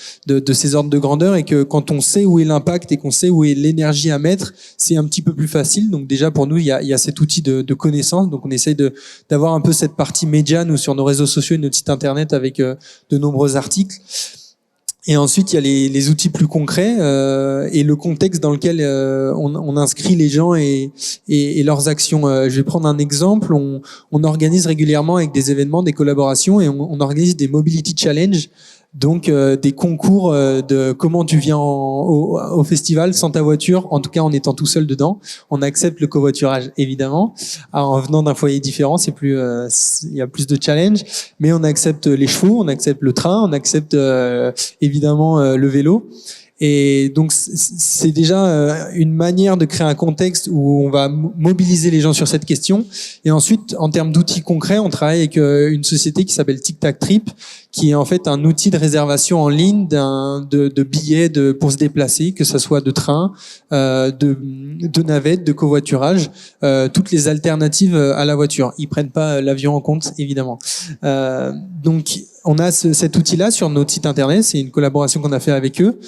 J: ces ordres de grandeur et que quand on sait où est l'impact et qu'on sait où est l'énergie à mettre, c'est un petit peu plus facile. Donc déjà pour nous, il y a cet outil de connaissance. Donc on essaye d'avoir un peu cette partie média nous sur nos réseaux sociaux et notre site internet avec de nombreux articles. Et ensuite, il y a les outils plus concrets et le contexte dans lequel on inscrit les gens et leurs actions. Je vais prendre un exemple. On organise régulièrement avec des événements, des collaborations et on organise des Mobility Challenge. Donc des concours de comment tu viens au festival sans ta voiture, en tout cas en étant tout seul dedans. On accepte le covoiturage évidemment. Alors, en venant d'un foyer différent, c'est plus il y a plus de challenge, mais on accepte les chevaux, on accepte le train, on accepte évidemment le vélo. Et donc c'est déjà une manière de créer un contexte où on va mobiliser les gens sur cette question. Et ensuite, en termes d'outils concrets, on travaille avec une société qui s'appelle Tic Tac Trip, qui est en fait un outil de réservation en ligne de billets pour se déplacer, que ce soit de train, de navette, de covoiturage, toutes les alternatives à la voiture. Ils prennent pas l'avion en compte, évidemment. Donc, on a cet outil-là sur notre site internet. C'est une collaboration qu'on a fait avec eux,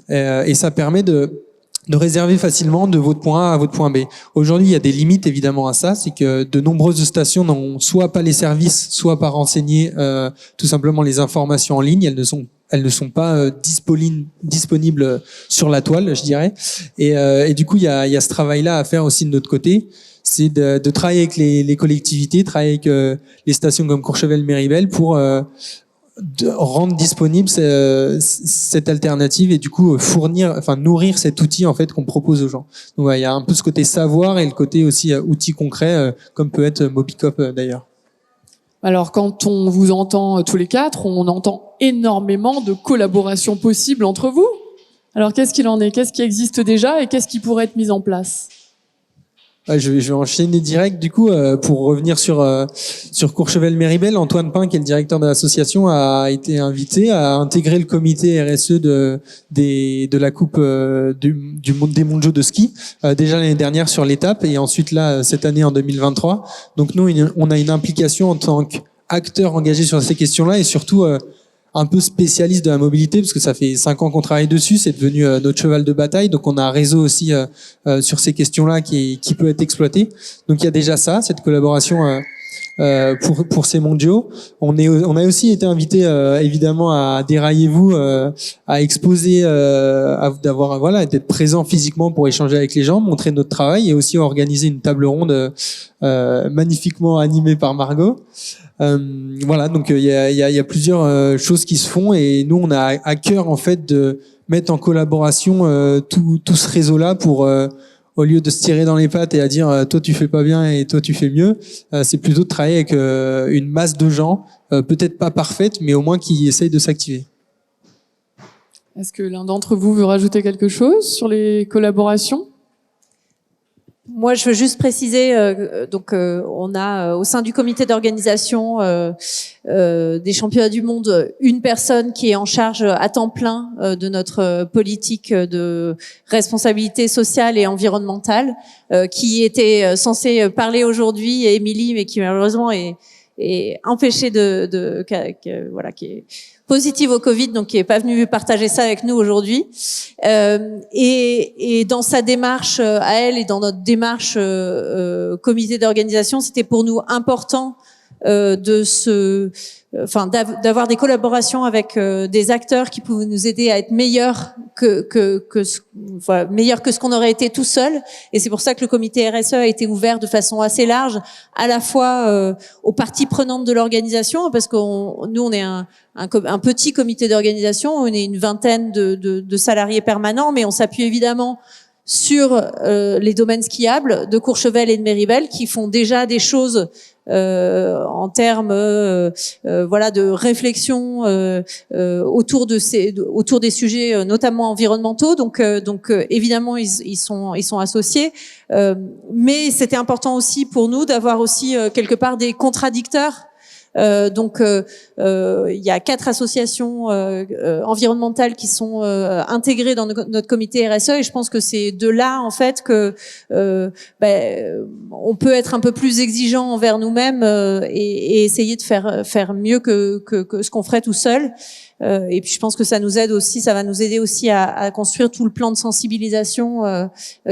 J: et ça permet de réserver facilement de votre point A à votre point B. Aujourd'hui, il y a des limites évidemment à ça, c'est que de nombreuses stations n'ont soit pas les services, soit pas renseigné tout simplement les informations en ligne. Elles ne sont pas disponibles sur la toile, je dirais. Et du coup, il y a ce travail-là à faire aussi de notre côté. C'est de travailler avec les collectivités, travailler avec les stations comme Courchevel-Méribel pour de rendre disponible cette alternative et du coup nourrir cet outil en fait qu'on propose aux gens. Donc il y a un peu ce côté savoir et le côté aussi outil concret comme peut être Mobicop d'ailleurs.
I: Alors quand on vous entend tous les quatre, on entend énormément de collaborations possibles entre vous. Alors qu'est-ce qu'il en est? Qu'est-ce qui existe déjà et qu'est-ce qui pourrait être mis en place?
J: Je vais enchaîner direct du coup pour revenir sur Courchevel-Méribel. Antoine Pin, qui est le directeur de l'association, a été invité à intégrer le comité RSE de la coupe des mondiaux de ski déjà l'année dernière sur l'étape et ensuite là cette année en 2023. Donc nous on a une implication en tant qu'acteur engagé sur ces questions-là et surtout un peu spécialiste de la mobilité parce que ça fait 5 ans qu'on travaille dessus, c'est devenu notre cheval de bataille. Donc on a un réseau aussi sur ces questions-là qui peut être exploité. Donc il y a déjà ça, cette collaboration pour ces mondiaux. On a aussi été invité évidemment à Déraillez-vous, à exposer, d'être présent physiquement pour échanger avec les gens, montrer notre travail et aussi organiser une table ronde magnifiquement animée par Margot. Donc il y a plusieurs choses qui se font et nous on a à cœur en fait de mettre en collaboration tout ce réseau-là pour au lieu de se tirer dans les pattes et à dire toi tu fais pas bien et toi tu fais mieux, c'est plutôt de travailler avec une masse de gens, peut-être pas parfaite, mais au moins qui essayent de s'activer.
I: Est-ce que l'un d'entre vous veut rajouter quelque chose sur les collaborations?
H: Moi, je veux juste préciser, on a au sein du comité d'organisation des championnats du monde une personne qui est en charge à temps plein de notre politique de responsabilité sociale et environnementale, qui était censée parler aujourd'hui, Émilie, mais qui malheureusement est empêchée qui est positive au Covid, donc qui est pas venue partager ça avec nous aujourd'hui. Et dans sa démarche à elle et dans notre démarche comité d'organisation, c'était pour nous important d'avoir des collaborations avec des acteurs qui pouvaient nous aider à être meilleurs meilleurs que ce qu'on aurait été tout seul. Et c'est pour ça que le comité RSE a été ouvert de façon assez large, à la fois aux parties prenantes de l'organisation, parce que nous on est un petit comité d'organisation, on est une vingtaine de salariés permanents, mais on s'appuie évidemment sur les domaines skiables de Courchevel et de Méribel qui font déjà des choses en termes de réflexion autour des sujets notamment environnementaux. Donc évidemment ils sont associés, mais c'était important aussi pour nous d'avoir aussi quelque part des contradicteurs. Il y a 4 associations environnementales qui sont intégrées dans notre comité RSE et je pense que c'est de là en fait que on peut être un peu plus exigeant envers nous-mêmes et essayer de faire mieux que ce qu'on ferait tout seul. Et puis je pense que ça va nous aider aussi à construire tout le plan de sensibilisation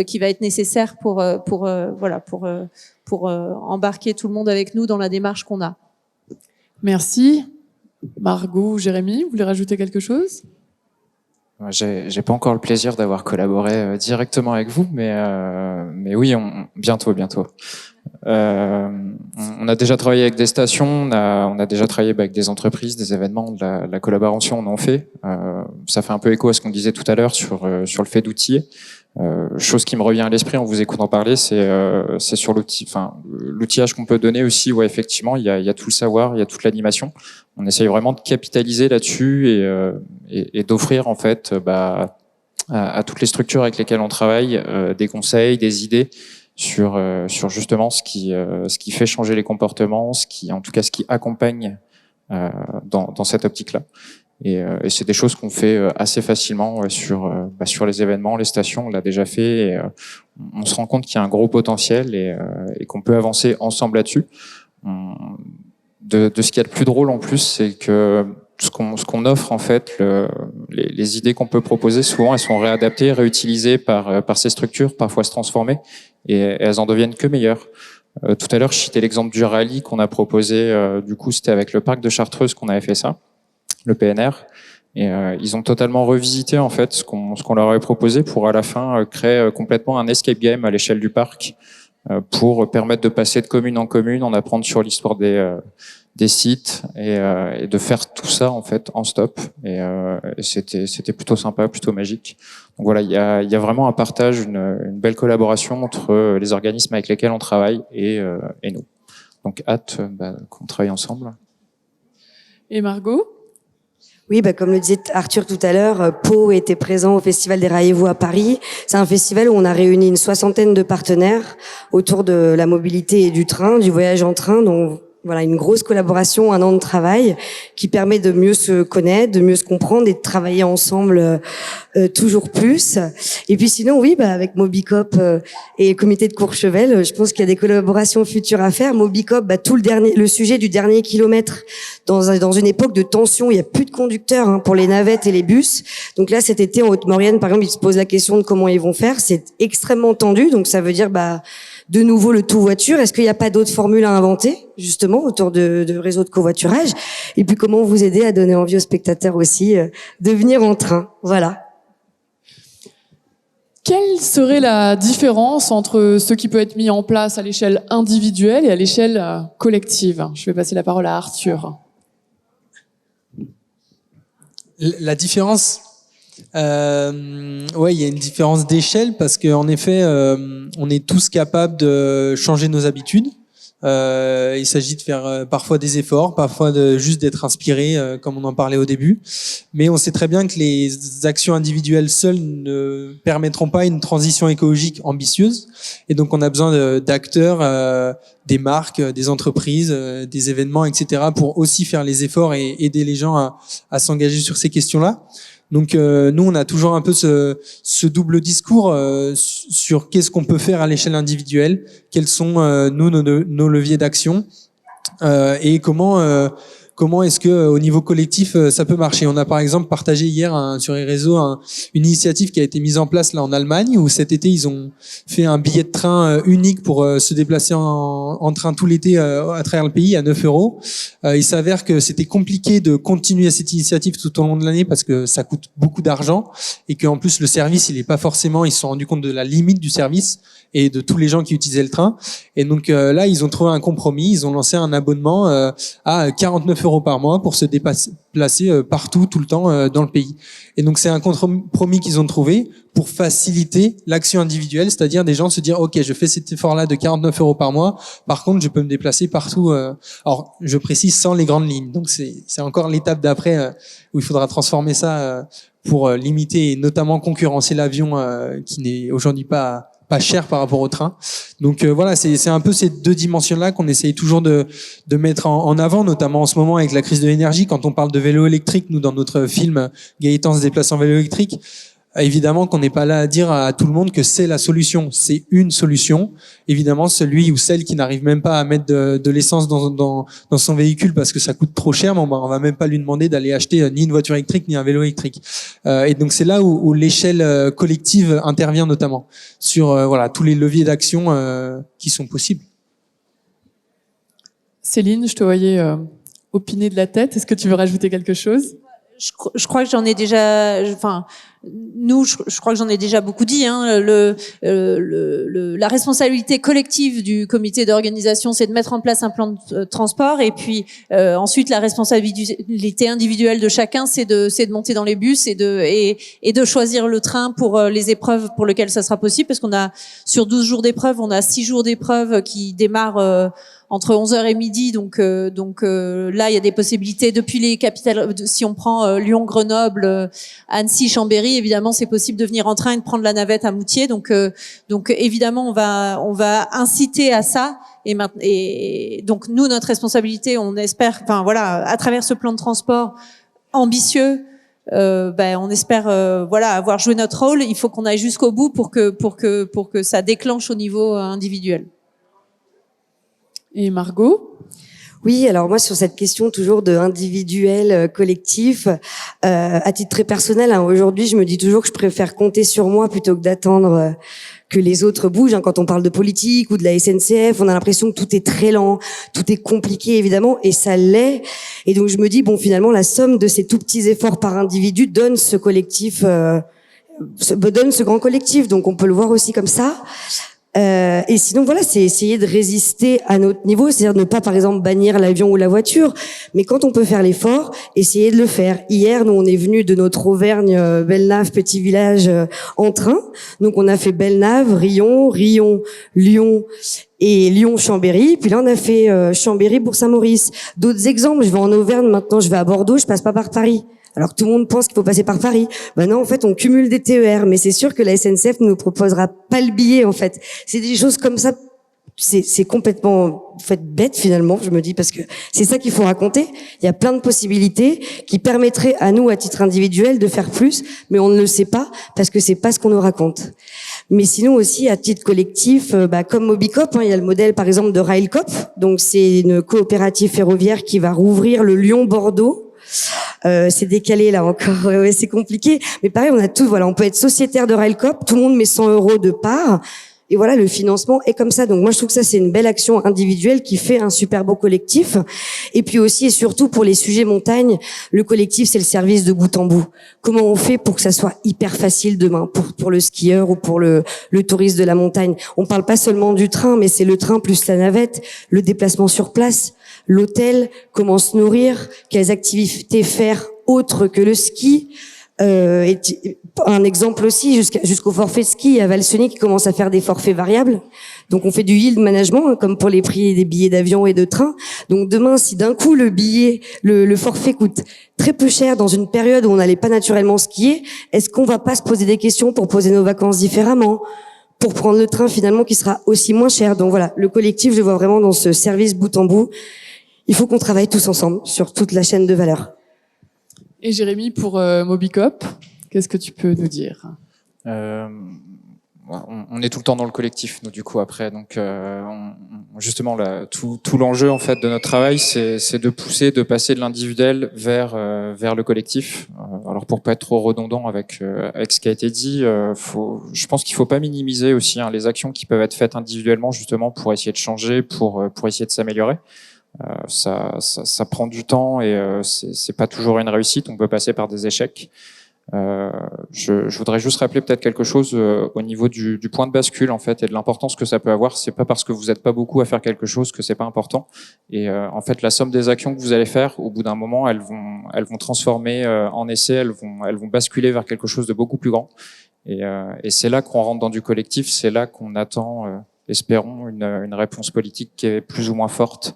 H: qui va être nécessaire pour embarquer tout le monde avec nous dans la démarche qu'on a.
I: Merci. Margot, Jérémy, vous voulez rajouter quelque chose?
G: J'ai pas encore le plaisir d'avoir collaboré directement avec vous, mais oui, bientôt. On a déjà travaillé avec des stations, on a déjà travaillé avec des entreprises, des événements, de la collaboration, on en fait. Ça fait un peu écho à ce qu'on disait tout à l'heure sur le fait d'outiller. Chose qui me revient à l'esprit en vous écoutant parler, c'est sur l'outillage qu'on peut donner aussi. Ouais, effectivement, il y a tout le savoir, il y a toute l'animation. On essaye vraiment de capitaliser là-dessus et d'offrir en fait à toutes les structures avec lesquelles on travaille des conseils, des idées sur justement ce qui fait changer les comportements, ce qui accompagne dans cette optique-là. Et c'est des choses qu'on fait assez facilement sur les événements, les stations, on l'a déjà fait. Et, on se rend compte qu'il y a un gros potentiel et qu'on peut avancer ensemble là-dessus. De ce qu'il y a de plus drôle en plus, c'est que ce qu'on offre en fait, les idées qu'on peut proposer, souvent elles sont réadaptées, réutilisées par ces structures, parfois se transformer, et elles en deviennent que meilleures. Tout à l'heure, je citais l'exemple du rallye qu'on a proposé. Du coup, c'était avec le parc de Chartreuse qu'on avait fait ça, le PNR. Et ils ont totalement revisité en fait ce qu'on leur avait proposé pour à la fin créer complètement un escape game à l'échelle du parc pour permettre de passer de commune en commune, en apprendre sur l'histoire des sites et de faire tout ça en fait en stop. Et c'était plutôt sympa, plutôt magique. Donc voilà, il y a vraiment un partage, une belle collaboration entre les organismes avec lesquels on travaille et nous. Donc hâte qu'on travaille ensemble.
I: Et Margot ?
E: Oui, comme le disait Arthur tout à l'heure, Pau était présent au Festival des Raillez-vous à Paris. C'est un festival où on a réuni une 60aine de partenaires autour de la mobilité et du train, du voyage en train. Donc voilà, une grosse collaboration, un an de travail qui permet de mieux se connaître, de mieux se comprendre et de travailler ensemble toujours plus. Et puis sinon, oui, avec Mobicop et le comité de Courchevel, je pense qu'il y a des collaborations futures à faire. Mobicop, tout le sujet du dernier kilomètre dans une époque de tension, il n'y a plus de conducteurs pour les navettes et les bus. Donc là, cet été en Haute-Maurienne, par exemple, ils se posent la question de comment ils vont faire. C'est extrêmement tendu, donc ça veut dire de nouveau le tout voiture. Est-ce qu'il n'y a pas d'autres formules à inventer, justement, autour de réseaux de covoiturage? Et puis comment vous aider à donner envie aux spectateurs aussi de venir en train. Voilà.
I: Quelle serait la différence entre ce qui peut être mis en place à l'échelle individuelle et à l'échelle collective? Je vais passer la parole à Arthur.
J: La différence, il y a une différence d'échelle parce qu'en effet, on est tous capables de changer nos habitudes. Il s'agit de faire parfois des efforts, parfois juste d'être inspiré, comme on en parlait au début. Mais on sait très bien que les actions individuelles seules ne permettront pas une transition écologique ambitieuse. Et donc on a besoin d'acteurs, des marques, des entreprises, des événements, etc. pour aussi faire les efforts et aider les gens à s'engager sur ces questions-là. Donc nous, on a toujours un peu ce double discours sur qu'est-ce qu'on peut faire à l'échelle individuelle, quels sont nos leviers d'action et comment est-ce que au niveau collectif ça peut marcher. On a par exemple partagé hier sur les réseaux une initiative qui a été mise en place là en Allemagne où cet été ils ont fait un billet de train unique pour se déplacer en train tout l'été à travers le pays à 9 €. Il s'avère que c'était compliqué de continuer cette initiative tout au long de l'année parce que ça coûte beaucoup d'argent et qu'en plus le service il est pas forcément, ils se sont rendus compte de la limite du service et de tous les gens qui utilisaient le train. Et donc là, ils ont trouvé un compromis. Ils ont lancé un abonnement à 49 € par mois pour se déplacer partout, tout le temps dans le pays. Et donc c'est un compromis qu'ils ont trouvé pour faciliter l'action individuelle, c'est-à-dire des gens se dire ok, je fais cet effort-là de 49 € par mois. Par contre, je peux me déplacer partout. Alors, je précise sans les grandes lignes. Donc c'est encore l'étape d'après où il faudra transformer ça pour limiter et notamment concurrencer l'avion qui n'est aujourd'hui pas cher par rapport au train. Donc voilà, c'est un peu ces deux dimensions-là qu'on essaye toujours de mettre en avant, notamment en ce moment avec la crise de l'énergie. Quand on parle de vélo électrique, nous dans notre film Gaëtan se déplace en vélo électrique, évidemment qu'on n'est pas là à dire à tout le monde que c'est la solution. C'est une solution. Évidemment, celui ou celle qui n'arrive même pas à mettre de l'essence dans son véhicule parce que ça coûte trop cher, on va même pas lui demander d'aller acheter ni une voiture électrique ni un vélo électrique. Et donc c'est là où l'échelle collective intervient notamment sur tous les leviers d'action qui sont possibles.
I: Céline, je te voyais opiner de la tête. Est-ce que tu veux rajouter quelque chose ?
H: Je crois que j'en ai déjà, je crois que j'en ai déjà beaucoup dit. La responsabilité collective du comité d'organisation, c'est de mettre en place un plan de transport, et puis ensuite la responsabilité individuelle de chacun, c'est de monter dans les bus et de choisir le train pour les épreuves pour lesquelles ça sera possible, parce qu'on a sur 12 jours d'épreuves, on a 6 jours d'épreuves qui démarrent entre 11h et midi. Donc là, il y a des possibilités depuis les capitales. Si on prend Lyon, Grenoble, Annecy, Chambéry, évidemment, c'est possible de venir en train et de prendre la navette à Moutier. Donc évidemment, on va inciter à ça. Et donc nous, notre responsabilité, on espère, enfin voilà, à travers ce plan de transport ambitieux. On espère avoir joué notre rôle. Il faut qu'on aille jusqu'au bout pour que ça déclenche au niveau individuel.
I: Et Margot?
E: Oui, alors moi sur cette question toujours de individuel, collectif, à titre très personnel, aujourd'hui je me dis toujours que je préfère compter sur moi plutôt que d'attendre que les autres bougent. Quand on parle de politique ou de la SNCF, on a l'impression que tout est très lent, tout est compliqué évidemment, et ça l'est. Et donc je me dis finalement la somme de ces tout petits efforts par individu donne ce collectif, donne ce grand collectif. Donc on peut le voir aussi comme ça. Et sinon c'est essayer de résister à notre niveau, c'est-à-dire ne pas par exemple bannir l'avion ou la voiture, mais quand on peut faire l'effort, essayer de le faire. Hier, nous on est venus de notre Auvergne, Bellenave, petit village, en train. Donc on a fait Bellenave, Rion, Lyon et Lyon-Chambéry. Puis là on a fait Chambéry pour Saint-Maurice. D'autres exemples, je vais en Auvergne maintenant, je vais à Bordeaux, je passe pas par Paris. Alors que tout le monde pense qu'il faut passer par Paris. Non, en fait, on cumule des TER, mais c'est sûr que la SNCF ne nous proposera pas le billet, en fait. C'est des choses comme ça, c'est complètement bête finalement, je me dis, parce que c'est ça qu'il faut raconter. Il y a plein de possibilités qui permettraient à nous, à titre individuel, de faire plus, mais on ne le sait pas parce que c'est pas ce qu'on nous raconte. Mais sinon aussi, à titre collectif, comme Mobicop, il y a le modèle par exemple de Railcop. Donc c'est une coopérative ferroviaire qui va rouvrir le Lyon-Bordeaux. C'est décalé là encore, ouais, c'est compliqué. Mais pareil, on a tout, on peut être sociétaire de Railcop, tout le monde met 100 € de part, et voilà, le financement est comme ça. Donc moi, je trouve que ça, c'est une belle action individuelle qui fait un super beau collectif. Et puis aussi et surtout pour les sujets montagne, le collectif, c'est le service de bout en bout. Comment on fait pour que ça soit hyper facile demain, pour le skieur ou pour le touriste de la montagne? On parle pas seulement du train, mais c'est le train plus la navette, le déplacement sur place, l'hôtel, comment se nourrir, quelles activités faire autres que le ski. Un exemple aussi, jusqu'au forfait de ski à Valseny qui commence à faire des forfaits variables. Donc on fait du yield management, comme pour les prix des billets d'avion et de train. Donc demain, si d'un coup le forfait coûte très peu cher dans une période où on n'allait pas naturellement skier, est-ce qu'on va pas se poser des questions pour poser nos vacances différemment, pour prendre le train finalement qui sera aussi moins cher? Donc voilà, le collectif, je le vois vraiment dans ce service bout en bout. Il faut qu'on travaille tous ensemble sur toute la chaîne de valeur.
I: Et Jérémy, pour Mobicop, qu'est-ce que tu peux nous dire?
G: On est tout le temps dans le collectif, nous, du coup, après. Donc, justement, tout l'enjeu, en fait, de notre travail, c'est de pousser, de passer de l'individuel vers le collectif. Alors, pour pas être trop redondant avec ce qui a été dit, je pense qu'il faut pas minimiser aussi les actions qui peuvent être faites individuellement, justement, pour essayer de changer, pour essayer de s'améliorer. Ça prend du temps et c'est pas toujours une réussite. On peut passer par des échecs. Je voudrais juste rappeler peut-être quelque chose au niveau du point de bascule en fait et de l'importance que ça peut avoir. C'est pas parce que vous n'êtes pas beaucoup à faire quelque chose que c'est pas important. Et en fait, la somme des actions que vous allez faire, au bout d'un moment, elles vont transformer en essai, elles vont basculer vers quelque chose de beaucoup plus grand. Et c'est là qu'on rentre dans du collectif. C'est là qu'on attend, espérons, une réponse politique qui est plus ou moins forte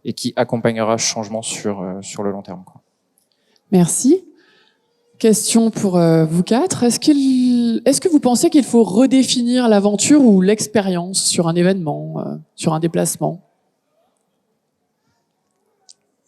G: et qui accompagnera ce changement sur le long terme, quoi.
I: Merci. Question pour vous quatre. Est-ce que vous pensez qu'il faut redéfinir l'aventure ou l'expérience sur un événement, sur un déplacement?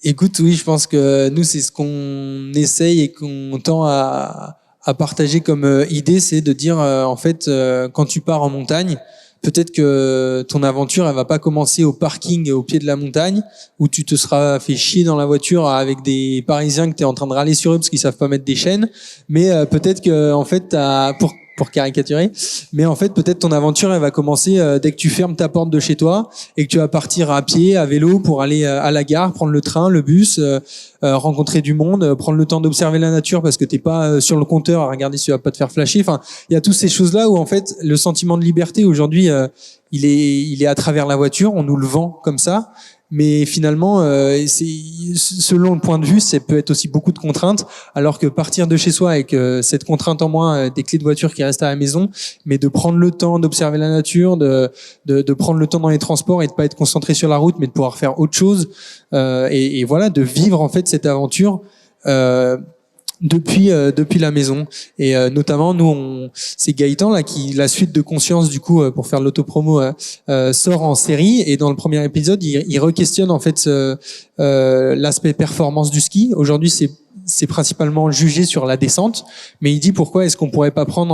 J: Écoute, oui, je pense que nous, c'est ce qu'on essaye et qu'on tend à partager comme idée, c'est de dire, en fait, quand tu pars en montagne, peut-être que ton aventure, elle va pas commencer au parking au pied de la montagne où tu te seras fait chier dans la voiture avec des Parisiens que tu es en train de râler sur eux parce qu'ils savent pas mettre des chaînes. Mais peut-être que en fait, pour caricaturer, mais en fait peut-être ton aventure, elle va commencer dès que tu fermes ta porte de chez toi et que tu vas partir à pied, à vélo pour aller à la gare, prendre le train, le bus, rencontrer du monde, prendre le temps d'observer la nature parce que t'es pas sur le compteur à regarder si tu vas pas te faire flasher. Enfin, il y a toutes ces choses-là où en fait le sentiment de liberté aujourd'hui, il est à travers la voiture. On nous le vend comme ça. mais finalement, selon le point de vue, ça peut être aussi beaucoup de contraintes, alors que partir de chez soi avec cette contrainte en moins, des clés de voiture qui restent à la maison, mais de prendre le temps d'observer la nature, de prendre le temps dans les transports et de pas être concentré sur la route, mais de pouvoir faire autre chose, et voilà, de vivre en fait cette aventure. Depuis la maison, et notamment nous c'est Gaëtan là qui, la suite de Conscience du coup, pour faire de l'autopromo, sort en série, et dans le premier épisode il re-questionne en fait l'aspect performance du ski. Aujourd'hui c'est principalement jugé sur la descente, mais il dit pourquoi est-ce qu'on pourrait pas prendre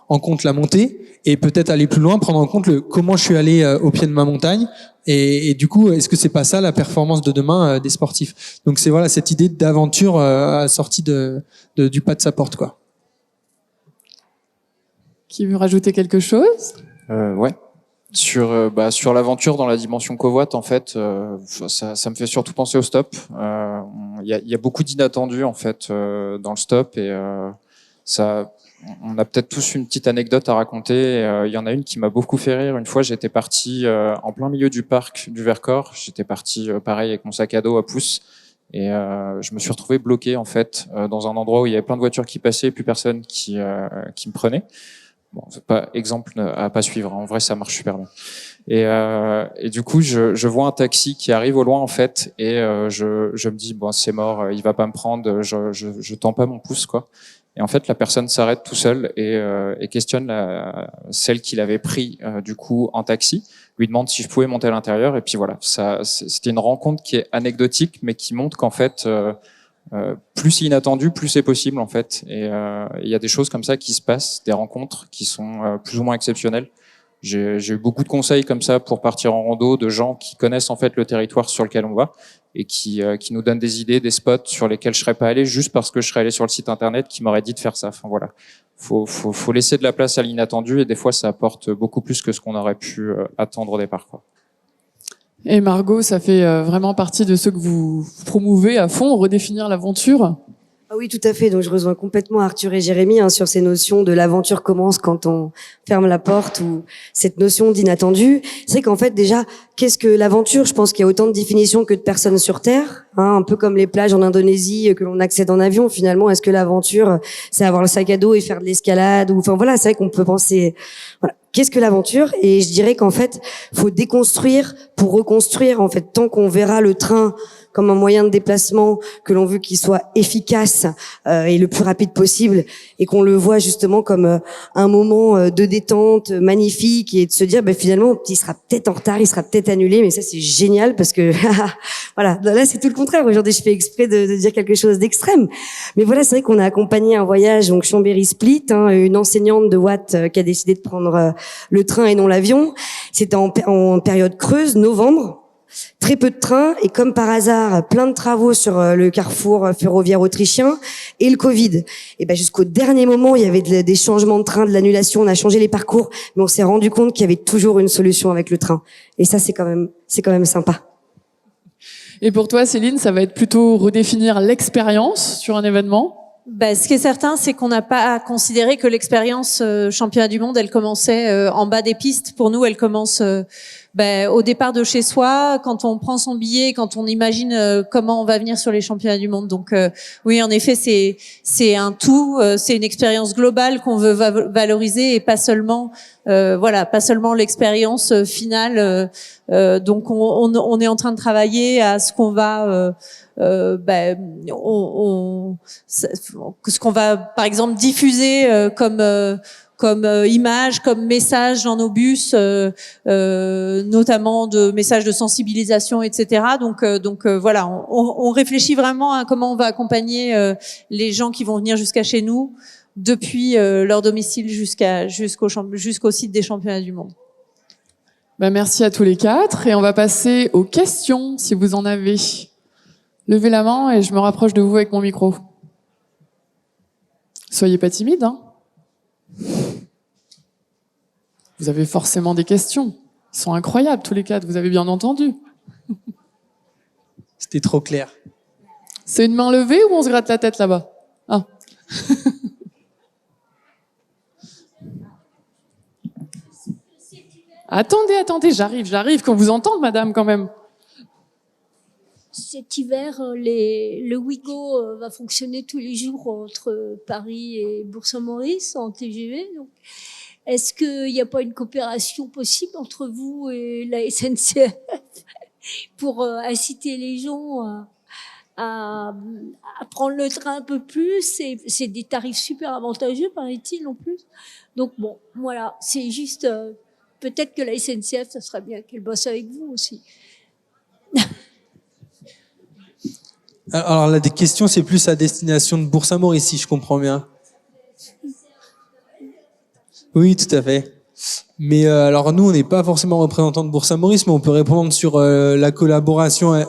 J: en compte la montée et peut-être aller plus loin, prendre en compte comment je suis allé au pied de ma montagne, et du coup est-ce que c'est pas ça la performance de demain des sportifs. Donc c'est voilà cette idée d'aventure sortie du pas de sa porte, quoi.
I: Qui veut rajouter quelque chose?
G: Ouais. Sur l'aventure dans la dimension covoite, en fait, ça me fait surtout penser au stop. Il y a beaucoup d'inattendus en fait dans le stop, et on a peut-être tous une petite anecdote à raconter. Il y en a une qui m'a beaucoup fait rire. Une fois, j'étais parti en plein milieu du parc du Vercors. J'étais parti pareil avec mon sac à dos à pouce, et je me suis retrouvé bloqué en fait dans un endroit où il y avait plein de voitures qui passaient et plus personne qui me prenait. Bon, c'est pas exemple à pas suivre. En vrai, ça marche super bien. Et du coup, je vois un taxi qui arrive au loin en fait, et je me dis bon, c'est mort, il va pas me prendre. Je tends pas mon pouce, quoi. Et en fait, la personne s'arrête tout seul et questionne celle qui l'avait pris du coup en taxi, lui demande si je pouvais monter à l'intérieur, et puis voilà. C'était une rencontre qui est anecdotique, mais qui montre qu'en fait, plus c'est inattendu, plus c'est possible en fait. Et il y a des choses comme ça qui se passent, des rencontres qui sont plus ou moins exceptionnelles. J'ai eu beaucoup de conseils comme ça pour partir en rando, de gens qui connaissent en fait le territoire sur lequel on va, et qui nous donnent des idées, des spots sur lesquels je serais pas allé juste parce que je serais allé sur le site internet qui m'aurait dit de faire ça. Enfin voilà, faut laisser de la place à l'inattendu, et des fois ça apporte beaucoup plus que ce qu'on aurait pu attendre au départ, quoi.
I: Et Margot, ça fait vraiment partie de ce que vous promouvez à fond, redéfinir l'aventure.
E: Ah oui, tout à fait. Donc, je rejoins complètement Arthur et Jérémy sur ces notions de l'aventure commence quand on ferme la porte, ou cette notion d'inattendu. C'est vrai qu'en fait, déjà, qu'est-ce que l'aventure? Je pense qu'il y a autant de définitions que de personnes sur Terre, un peu comme les plages en Indonésie que l'on accède en avion. Finalement, est-ce que l'aventure, c'est avoir le sac à dos et faire de l'escalade, ou enfin voilà, c'est vrai qu'on peut penser. Voilà. Qu'est-ce que l'aventure? Et je dirais qu'en fait, faut déconstruire pour reconstruire. En fait, tant qu'on verra le train comme un moyen de déplacement que l'on veut qu'il soit efficace et le plus rapide possible, et qu'on le voit justement comme un moment de détente magnifique, et de se dire finalement il sera peut-être en retard, il sera peut-être annulé, mais ça c'est génial parce que voilà, là c'est tout le contraire. Aujourd'hui je fais exprès de dire quelque chose d'extrême, mais voilà, c'est vrai qu'on a accompagné un voyage, donc Chambéry-Split, une enseignante de Watt qui a décidé de prendre le train et non l'avion. C'était en période creuse, novembre. Très peu de trains, et comme par hasard, plein de travaux sur le carrefour ferroviaire autrichien, et le Covid. Et jusqu'au dernier moment, il y avait des changements de train, de l'annulation, on a changé les parcours, mais on s'est rendu compte qu'il y avait toujours une solution avec le train. Et ça, c'est quand même sympa.
I: Et pour toi, Céline, ça va être plutôt redéfinir l'expérience sur un événement?
H: Ce qui est certain, c'est qu'on n'a pas à considérer que l'expérience championnat du monde, elle commençait en bas des pistes. Pour nous, elle commence au départ de chez soi, quand on prend son billet, quand on imagine comment on va venir sur les championnats du monde. Donc oui, en effet, c'est un tout, c'est une expérience globale qu'on veut valoriser, et pas seulement pas seulement l'expérience finale. Donc on est en train de travailler à ce qu'on va ce qu'on va par exemple diffuser comme image, comme message dans nos bus, notamment de messages de sensibilisation, etc. Donc voilà, on réfléchit vraiment à comment on va accompagner les gens qui vont venir jusqu'à chez nous, depuis leur domicile jusqu'au site des championnats du monde.
I: Merci à tous les quatre, et on va passer aux questions si vous en avez. Levez la main et je me rapproche de vous avec mon micro. Soyez pas timide, hein. Vous avez forcément des questions. Ils sont incroyables tous les quatre, vous avez bien entendu.
J: C'était trop clair.
I: C'est une main levée ou on se gratte la tête là-bas? Ah. Attendez, j'arrive qu'on vous entende, madame, quand même.
K: cet hiver, le Ouigo va fonctionner tous les jours entre Paris et Bourg-Saint-Maurice en TGV. Donc, est-ce qu'il n'y a pas une coopération possible entre vous et la SNCF pour inciter les gens à prendre le train un peu plus? C'est des tarifs super avantageux, paraît-il, en plus. Donc bon, voilà, c'est juste... peut-être que la SNCF, ça serait bien qu'elle bosse avec vous aussi.
J: Alors la question, c'est plus à destination de Bourg-Saint-Maurice, si je comprends bien. Oui, tout à fait. Mais alors nous, on n'est pas forcément représentants de Bourg-Saint-Maurice, mais on peut répondre sur la collaboration.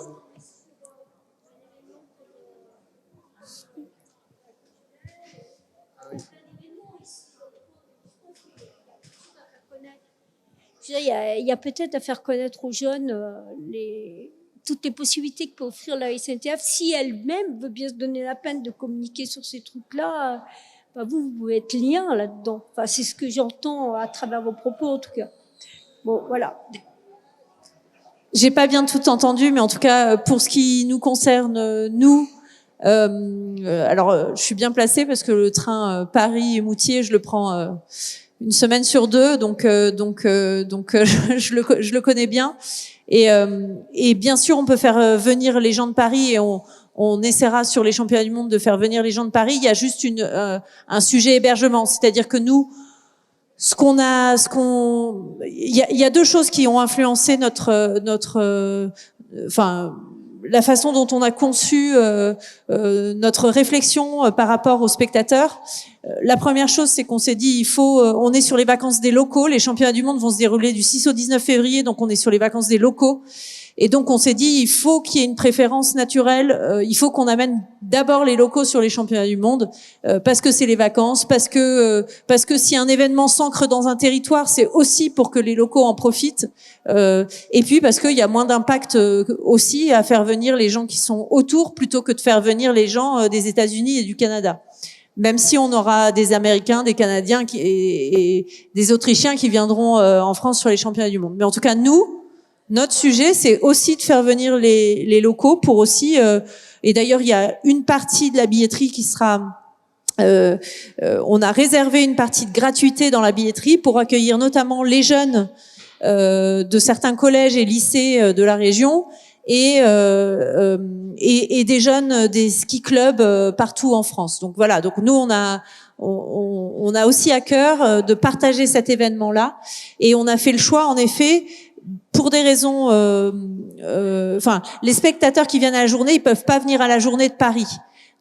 K: Il y a peut-être à faire connaître aux jeunes toutes les possibilités que peut offrir la SNCF. Si elle-même veut bien se donner la peine de communiquer sur ces trucs-là, vous pouvez être lien là-dedans. Enfin, c'est ce que j'entends à travers vos propos, en tout cas. Bon, voilà.
H: J'ai pas bien tout entendu, mais en tout cas, pour ce qui nous concerne, nous, alors je suis bien placée parce que le train Paris-Moutier, je le prends une semaine sur 2, donc je le connais bien. Et bien sûr, on peut faire venir les gens de Paris et on essaiera sur les championnats du monde de faire venir les gens de Paris. Il y a juste un sujet hébergement, c'est-à-dire que nous, il y a deux choses qui ont influencé la façon dont on a conçu notre réflexion par rapport aux spectateurs. La première chose, c'est qu'on s'est dit, on est sur les vacances des locaux. Les championnats du monde vont se dérouler du 6 au 19 février, donc on est sur les vacances des locaux. Et donc on s'est dit, il faut qu'il y ait une préférence naturelle. Il faut qu'on amène d'abord les locaux sur les championnats du monde, parce que c'est les vacances, parce que si un événement s'ancre dans un territoire, c'est aussi pour que les locaux en profitent. Et puis parce qu'il y a moins d'impact aussi à faire venir les gens qui sont autour plutôt que de faire venir les gens des États-Unis et du Canada. Même si on aura des Américains, des Canadiens et des Autrichiens qui viendront en France sur les championnats du monde. Mais en tout cas, notre sujet, c'est aussi de faire venir les locaux pour aussi... et d'ailleurs, il y a une partie de la billetterie qui sera... on a réservé une partie de gratuité dans la billetterie pour accueillir notamment les jeunes de certains collèges et lycées de la région et des jeunes des ski clubs partout en France. Donc voilà, donc nous on a aussi à cœur de partager cet événement-là et on a fait le choix en effet pour des raisons les spectateurs qui viennent à la journée, ils peuvent pas venir à la journée de Paris.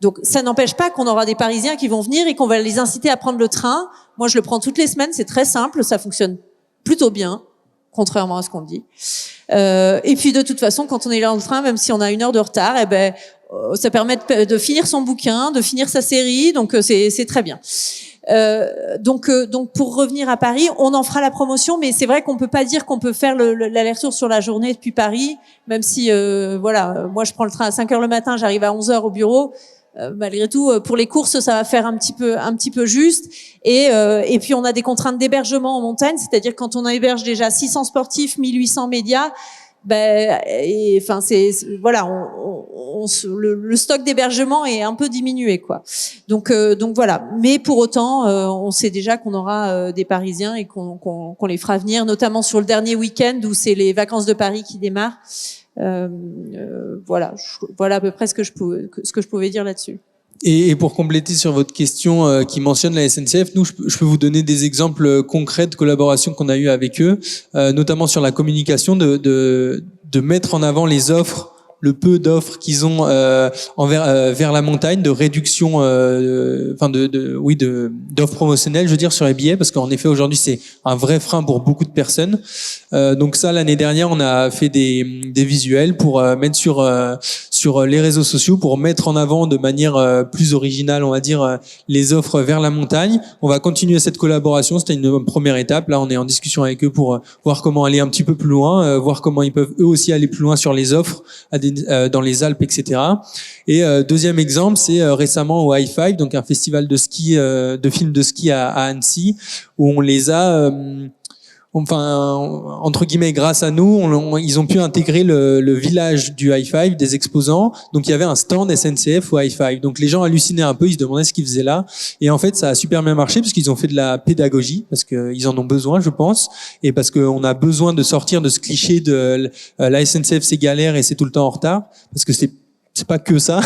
H: Donc ça n'empêche pas qu'on aura des Parisiens qui vont venir et qu'on va les inciter à prendre le train. Moi je le prends toutes les semaines, c'est très simple, ça fonctionne plutôt bien, contrairement à ce qu'on dit. Et puis de toute façon, quand on est là dans le train, même si on a 1 heure de retard, ça permet de finir son bouquin, de finir sa série, donc c'est très bien. Donc pour revenir à Paris, on en fera la promotion, mais c'est vrai qu'on peut pas dire qu'on peut faire l'aller-retour sur la journée depuis Paris, même si moi je prends le train à 5h le matin, j'arrive à 11h au bureau. Malgré tout, pour les courses, ça va faire un petit peu juste. Et puis on a des contraintes d'hébergement en montagne, c'est-à-dire quand on héberge déjà 600 sportifs, 1800 médias, le stock d'hébergement est un peu diminué, quoi. Donc voilà. Mais pour autant, on sait déjà qu'on aura des Parisiens et qu'on les fera venir, notamment sur le dernier week-end où c'est les vacances de Paris qui démarrent. Voilà à peu près ce que je pouvais dire là-dessus.
J: Et pour compléter sur votre question qui mentionne la SNCF, nous, je peux vous donner des exemples concrets de collaboration qu'on a eu avec eux, notamment sur la communication, de mettre en avant les offres, le peu d'offres qu'ils ont vers la montagne, de réduction, d'offres promotionnelles, je veux dire, sur les billets, parce qu'en effet aujourd'hui c'est un vrai frein pour beaucoup de personnes. Donc ça, l'année dernière, on a fait des visuels pour mettre sur les réseaux sociaux, pour mettre en avant de manière plus originale, on va dire, les offres vers la montagne. On va continuer cette collaboration. C'était une première étape. Là, on est en discussion avec eux pour voir comment aller un petit peu plus loin, voir comment ils peuvent eux aussi aller plus loin sur les offres dans les Alpes, etc. Et deuxième exemple, c'est récemment au High Five, donc un festival de ski, de films de ski à Annecy, où on les a enfin, entre guillemets, grâce à nous, ils ont pu intégrer le village du high five, des exposants. Donc, il y avait un stand SNCF au high five. Donc, les gens hallucinaient un peu, ils se demandaient ce qu'ils faisaient là. Et en fait, ça a super bien marché parce qu'ils ont fait de la pédagogie, parce qu'ils en ont besoin, je pense, et parce qu'on a besoin de sortir de ce cliché de la SNCF, c'est galère et c'est tout le temps en retard, parce que c'est pas que ça,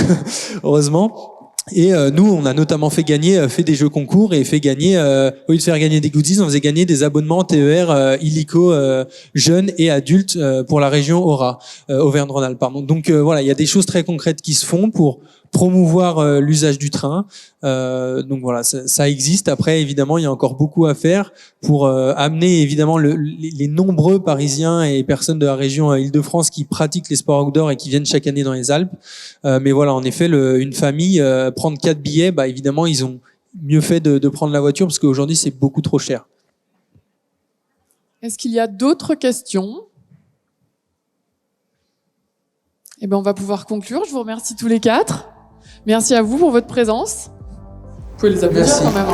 J: heureusement. Et nous, on a notamment fait des jeux concours et fait gagner, au lieu de faire gagner des goodies, on faisait gagner des abonnements TER illico jeunes et adultes pour la région Auvergne-Rhône-Alpes. Pardon. Donc voilà, il y a des choses très concrètes qui se font pour promouvoir l'usage du train. Donc voilà, ça existe. Après, évidemment, il y a encore beaucoup à faire pour amener évidemment les nombreux Parisiens et personnes de la région Île-de-France qui pratiquent les sports outdoor et qui viennent chaque année dans les Alpes. Mais voilà, en effet, une famille prendre 4 billets, bah évidemment, ils ont mieux fait de prendre la voiture parce qu'aujourd'hui, c'est beaucoup trop cher.
I: Est-ce qu'il y a d'autres questions? Eh ben, on va pouvoir conclure. Je vous remercie tous les 4. Merci à vous pour votre présence. Vous pouvez les applaudir quand même.